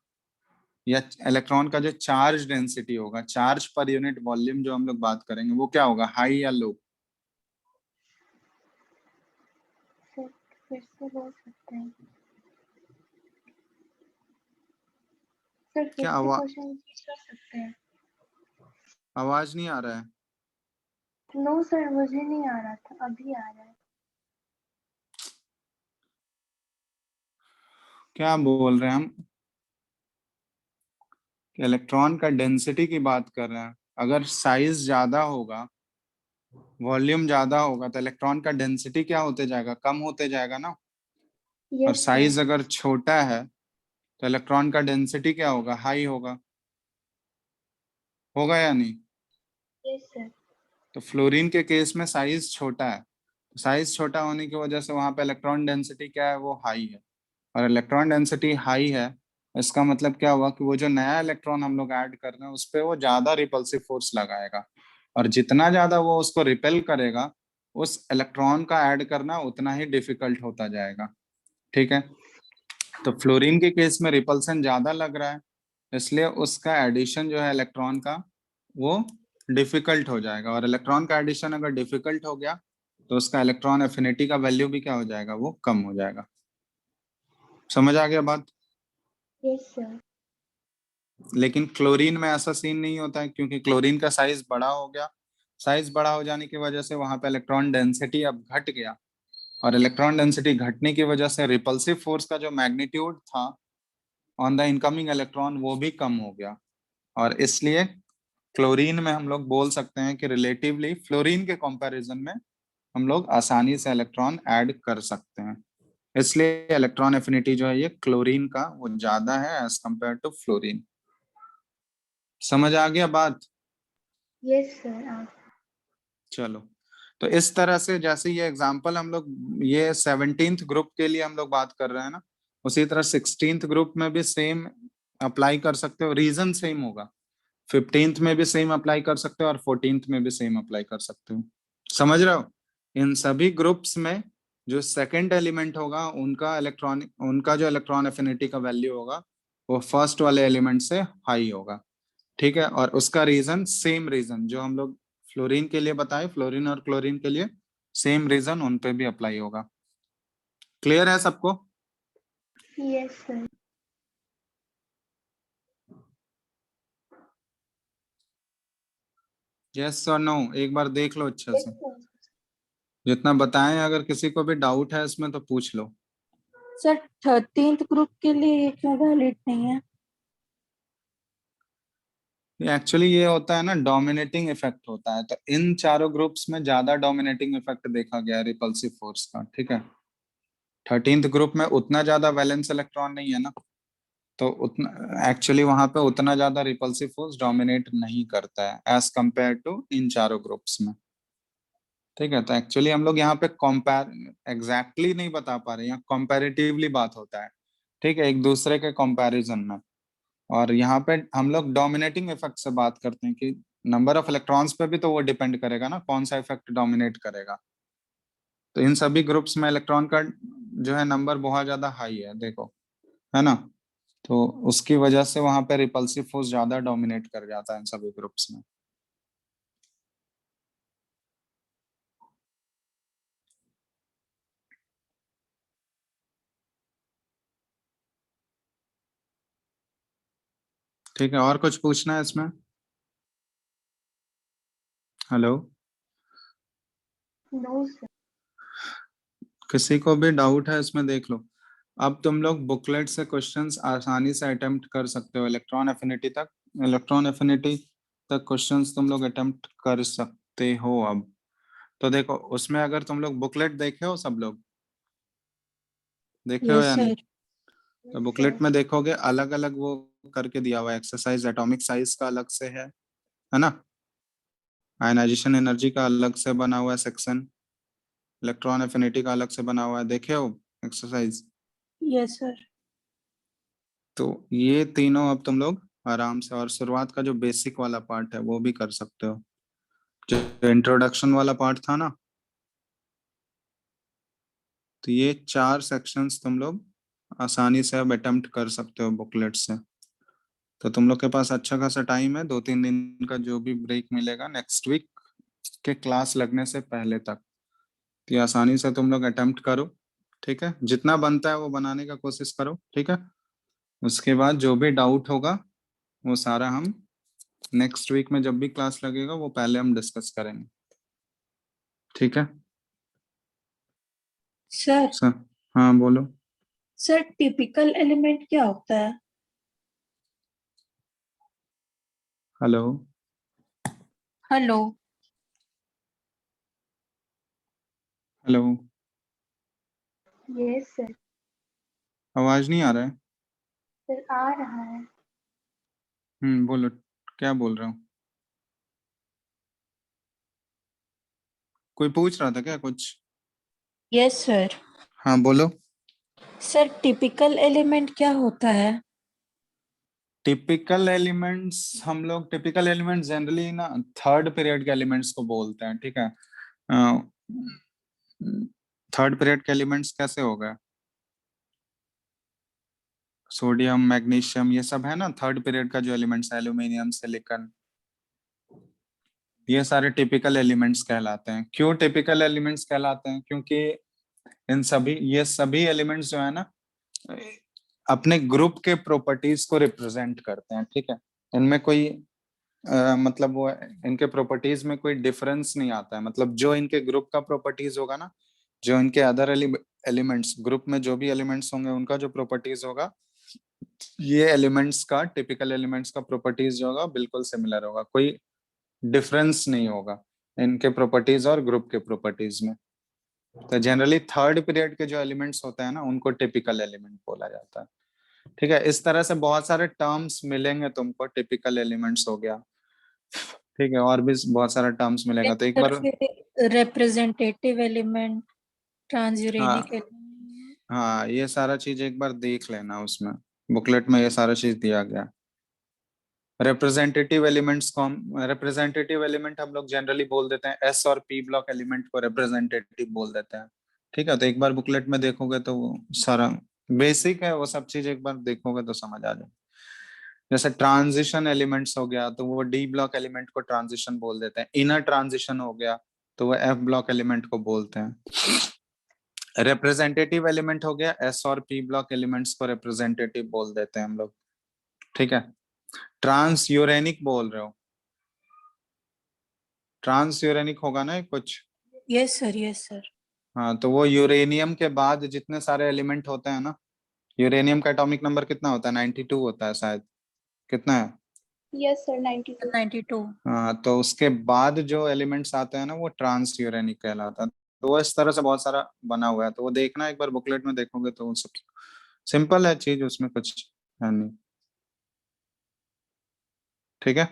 या इलेक्ट्रॉन का जो चार्ज डेंसिटी होगा, चार्ज पर यूनिट वॉल्यूम जो हम लोग बात करेंगे, वो क्या होगा, हाई या लो?
सर फिर से बोल सकते हैं? सर फिर
क्या
से क्वेश्चन रिपीट कर सकते हैं?
आवाज नहीं आ रहा है?
नो सर, मुझे नहीं आ रहा था, अभी आ रहा है।
क्या बोल रहे हैं हम? इलेक्ट्रॉन का डेंसिटी की बात कर रहे हैं। अगर साइज ज्यादा होगा, वॉल्यूम ज्यादा होगा, तो इलेक्ट्रॉन का डेंसिटी क्या होते जाएगा, कम होते जाएगा ना। और
यस सर।
साइज अगर छोटा है तो इलेक्ट्रॉन का डेंसिटी क्या होगा, हाई होगा। होगा या नहीं?
Yes sir.
तो फ्लोरीन के केस में साइज छोटा है, तो साइज छोटा होने की वजह से वहां पे इलेक्ट्रॉन डेंसिटी क्या है, वो हाई है। और इलेक्ट्रॉन डेंसिटी हाई है, इसका मतलब क्या हुआ कि वो जो नया इलेक्ट्रॉन हम लोग ऐड कर रहे हैं उस पर वो ज्यादा रिपल्सिव फोर्स लगाएगा। और जितना ज्यादा वो उसको रिपेल करेगा, उस इलेक्ट्रॉन का ऐड करना उतना ही डिफिकल्ट होता जाएगा। ठीक है। तो फ्लोरीन के केस में रिपल्सन ज्यादा लग रहा है, इसलिए उसका एडिशन जो है इलेक्ट्रॉन का वो डिफिकल्ट हो जाएगा। और इलेक्ट्रॉन का एडिशन अगर डिफिकल्ट हो गया तो उसका इलेक्ट्रॉन एफिनिटी का वैल्यू भी क्या हो जाएगा, वो कम हो जाएगा। समझ आ गया बात?
Yes sir.
लेकिन क्लोरीन में ऐसा सीन नहीं होता है, क्योंकि क्लोरीन का साइज बड़ा हो गया। साइज बड़ा हो जाने की वजह से वहां पे इलेक्ट्रॉन डेंसिटी अब घट गया, और इलेक्ट्रॉन डेंसिटी घटने की वजह से रिपल्सिव फोर्स का जो मैग्नीट्यूड था ऑन द इनकमिंग इलेक्ट्रॉन वो भी कम हो गया। और इसलिए क्लोरीन में हम लोग बोल सकते हैं कि रिलेटिवली फ्लोरीन के कंपैरिजन में हम लोग आसानी से इलेक्ट्रॉन ऐड कर सकते हैं। इसलिए इलेक्ट्रॉन एफिनिटी जो है ये क्लोरीन का वो ज्यादा है एज कंपेयर टू फ्लोरीन। समझ आ गया बात?
Yes sir. आप
चलो, तो इस तरह से जैसे ये एग्जांपल हम लोग ये 17th ग्रुप के लिए हम लोग बात कर रहे हैं ना, उसी तरह 16th ग्रुप में भी सेम अप्लाई कर सकते हो, रीजन सेम होगा। 15th में भी सेम अप्लाई कर सकते हो और 14th में भी सेम अप्लाई कर सकते हो। समझ रहे हो? इन सभी ग्रुप्स में जो सेकंड एलिमेंट होगा उनका जो इलेक्ट्रॉन एफिनिटी का वैल्यू होगा वो फर्स्ट वाले एलिमेंट से हाई होगा। ठीक है। और उसका रीजन सेम रीजन जो हम लोग फ्लोरीन के लिए बताए, फ्लोरीन और क्लोरीन के लिए सेम रीजन उन पे भी अप्लाई होगा। क्लियर है सबको?
Yes sir.
यस और नो एक बार देख लो अच्छे
यस
से।
सर।
जितना बताएं, अगर किसी को भी डाउट है इसमें तो पूछ लो।
सर 13th ग्रुप के लिए ये क्यों वैलिड नहीं है?
एक्चुअली ये होता है ना, डोमिनेटिंग इफेक्ट होता है। तो इन चारों ग्रुप्स में ज्यादा डोमिनेटिंग इफेक्ट देखा गया है रिपल्सिव फोर्स का। ठीक है। 13th ग्रुप में उतना ज्यादा वैलेंस इलेक्ट्रॉन नहीं है ना, तो उतना एक्चुअली वहां पे उतना ज्यादा रिपल्सिव फोर्स डोमिनेट नहीं करता है एज कंपेयर टू इन चारों ग्रुप्स में। ठीक है, तो एक्चुअली हम लोग यहाँ पे कंपेयर एग्जैक्टली नहीं बता पा रहे, यहाँ कंपैरेटिवली बात होता है, ठीक है, एक दूसरे के कंपैरिजन में। और यहाँ पे हम लोग डोमिनेटिंग इफेक्ट से बात करते हैं कि नंबर ऑफ इलेक्ट्रॉन्स पे भी तो वो डिपेंड करेगा ना, कौन सा इफेक्ट डोमिनेट करेगा। तो इन सभी ग्रुप्स में इलेक्ट्रॉन का जो है नंबर बहुत ज्यादा हाई है, देखो, है ना, तो उसकी वजह से वहां पे रिपल्सिव फोर्स ज्यादा डोमिनेट कर जाता है इन सभी ग्रुप्स में। ठीक है, और कुछ पूछना है इसमें? Hello,
no sir.
किसी को भी डाउट है इसमें देख लो। अब तुम लोग बुकलेट से क्वेश्चंस आसानी से अटेम्प्ट कर सकते हो, इलेक्ट्रॉन एफिनिटी तक, इलेक्ट्रॉन एफिनिटी तक क्वेश्चंस तुम लोग अटेम्प्ट कर सकते हो। अब तो देखो, उसमें अगर तुम लोग बुकलेट देखे हो, सब लोग देखे हो
यस
या नहीं?
सर।
तो बुकलेट में देखोगे अलग अलग वो करके दिया हुआ है एक्सरसाइज, एटॉमिक साइज का अलग से है ना, आयनाइजेशन एनर्जी का अलग से बना हुआ है सेक्शन, इलेक्ट्रॉन एफिनिटी का अलग से बना हुआ है, देखे हो एक्सरसाइज?
Yes sir.
तो ये तीनों अब तुम लोग आराम से, और शुरुआत का जो बेसिक वाला पार्ट है वो भी कर सकते हो, जो इंट्रोडक्शन वाला पार्ट था ना, तो ये 4 सेक्शंस तुम लोग आसानी से अब अटेम्प्ट कर सकते हो बुकलेट से। तो तुम लोग के पास अच्छा खासा टाइम है, 2-3 दिन का जो भी ब्रेक मिलेगा नेक्स्ट वीक के क्लास लगने से पहले तक, तो ये आसानी से तुम लोग अटेम्प्ट करो, ठीक है, जितना बनता है वो बनाने का कोशिश करो, ठीक है। उसके बाद जो भी डाउट होगा वो सारा हम नेक्स्ट वीक में जब भी क्लास लगेगा वो पहले हम डिस्कस करेंगे, ठीक है
सर।
सर? हाँ बोलो।
सर टिपिकल एलिमेंट क्या होता है?
Hello,
hello.
Hello,
yes sir.
आवाज नहीं आ रहा है।
सर आ रहा है।
बोलो, क्या बोल रहा हूँ? कोई पूछ रहा था क्या कुछ?
Yes sir.
हाँ बोलो।
सर टिपिकल एलिमेंट क्या होता है?
टिपिकल एलिमेंट्स, हम लोग टिपिकल एलिमेंट्स जनरली ना थर्ड पीरियड के एलिमेंट्स को बोलते हैं, ठीक है। थर्ड पीरियड के एलिमेंट्स कैसे हो गए? सोडियम, मैग्नीशियम, ये सब है ना थर्ड पीरियड का जो एलिमेंट्स है, एल्यूमिनियम, सिलिकॉन, ये सारे टिपिकल एलिमेंट्स कहलाते हैं। क्यों टिपिकल एलिमेंट्स कहलाते हैं? क्योंकि ये सभी एलिमेंट्स जो है ना अपने ग्रुप के प्रॉपर्टीज को रिप्रेजेंट करते हैं, ठीक है। इनमें कोई मतलब वो इनके प्रॉपर्टीज में कोई डिफरेंस नहीं आता है, मतलब जो इनके ग्रुप का प्रॉपर्टीज होगा ना, जो इनके अदर एलिमेंट्स ग्रुप में जो भी एलिमेंट्स होंगे उनका जो प्रॉपर्टीज होगा, ये एलिमेंट्स का टिपिकल एलिमेंट्स का प्रॉपर्टीज जो होगा बिल्कुल सिमिलर होगा, कोई डिफरेंस नहीं होगा इनके प्रॉपर्टीज और ग्रुप के प्रॉपर्टीज में। तो जनरली थर्ड पीरियड के जो एलिमेंट्स होते हैं ना उनको टिपिकल एलिमेंट बोला जाता है, ठीक है। इस तरह से बहुत सारे टर्म्स मिलेंगे तुमको, टिपिकल एलिमेंट्स हो गया, ठीक है, और भी बहुत सारा टर्म्स मिलेगा, तो एक
सर
बार।
फिर रिप्रेजेंटेटिव एलिमेंट, ट्रांसयूरेनिक
हाँ
एलिमेंट।
हाँ, ये सारा चीज एक बार देख लेना, उसमें बुकलेट में ये सारा चीज दिया गया। रिप्रेजेंटेटिव एलिमेंट हम लोग जनरली बोल देते हैं, एस और पी ब्लॉक एलिमेंट को रिप्रेजेंटेटिव बोल देते हैं, ठीक है। तो एक बार बुकलेट में देखोगे तो वो सारा बेसिक है, वो सब चीज एक बार देखोगे तो समझ आ जाए। जैसे ट्रांजिशन एलिमेंट्स हो गया तो वो डी ब्लॉक एलिमेंट को ट्रांजिशन बोल देते हैं, इनर ट्रांजिशन हो गया तो वो एफ ब्लॉक एलिमेंट को बोलते हैं। रिप्रेजेंटेटिव एलिमेंट हो गया, एस और पी ब्लॉक एलिमेंट्स को रिप्रेजेंटेटिव बोल देते हैं हम लोग, ठीक है। ट्रांस यूरेनिक बोल रहे हो, ट्रांस यूरेनिक होगा ना कुछ?
Yes sir. Yes sir.
हाँ, तो वो यूरेनियम के बाद जितने सारे एलिमेंट होते हैं ना, यूरेनियम का एटॉमिक नंबर कितना होता है? 92 होता है शायद, कितना है?
Yes sir 92।
92।
हाँ, तो उसके बाद जो एलिमेंट्स आते हैं ना वो ट्रांस यूरेनिक कहलाता है। तो वो इस तरह से बहुत सारा बना हुआ है, तो वो देखना एक बार बुकलेट में देखोगे तो वो सब सिंपल है चीज, उसमें कुछ है नहीं, ठीक है।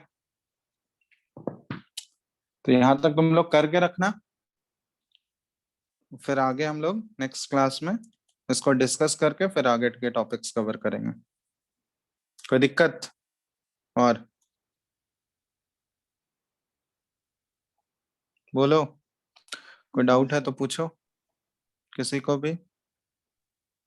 तो यहाँ तक तुम लोग करके रखना, फिर आगे हम लोग नेक्स्ट क्लास में इसको डिस्कस करके फिर आगे के टॉपिक्स कवर करेंगे। कोई दिक्कत? और बोलो, कोई डाउट है तो पूछो किसी को भी।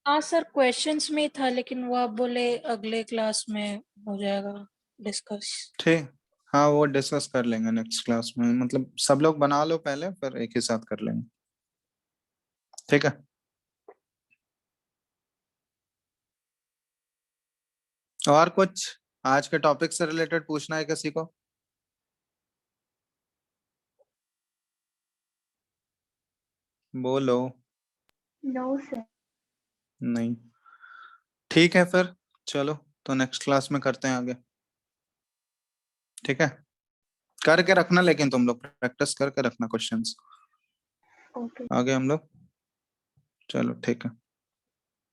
हाँ सर, क्वेश्चंस में ही था, लेकिन वो आप बोले अगले क्लास में हो जाएगा डिस्कस।
ठीक, हाँ वो डिस्कस कर लेंगे नेक्स्ट क्लास में, मतलब सब लोग बना लो पहले फिर एक ही साथ कर लेंगे, ठीक है। और कुछ आज के टॉपिक से रिलेटेड पूछना है किसी को? बोलो।
No sir.
नहीं, ठीक है फिर चलो, तो नेक्स्ट क्लास में करते हैं आगे, ठीक है। करके रखना, लेकिन तुम लोग प्रैक्टिस करके रखना क्वेश्चंस
ओके।
आगे हम लोग। चलो ठीक है।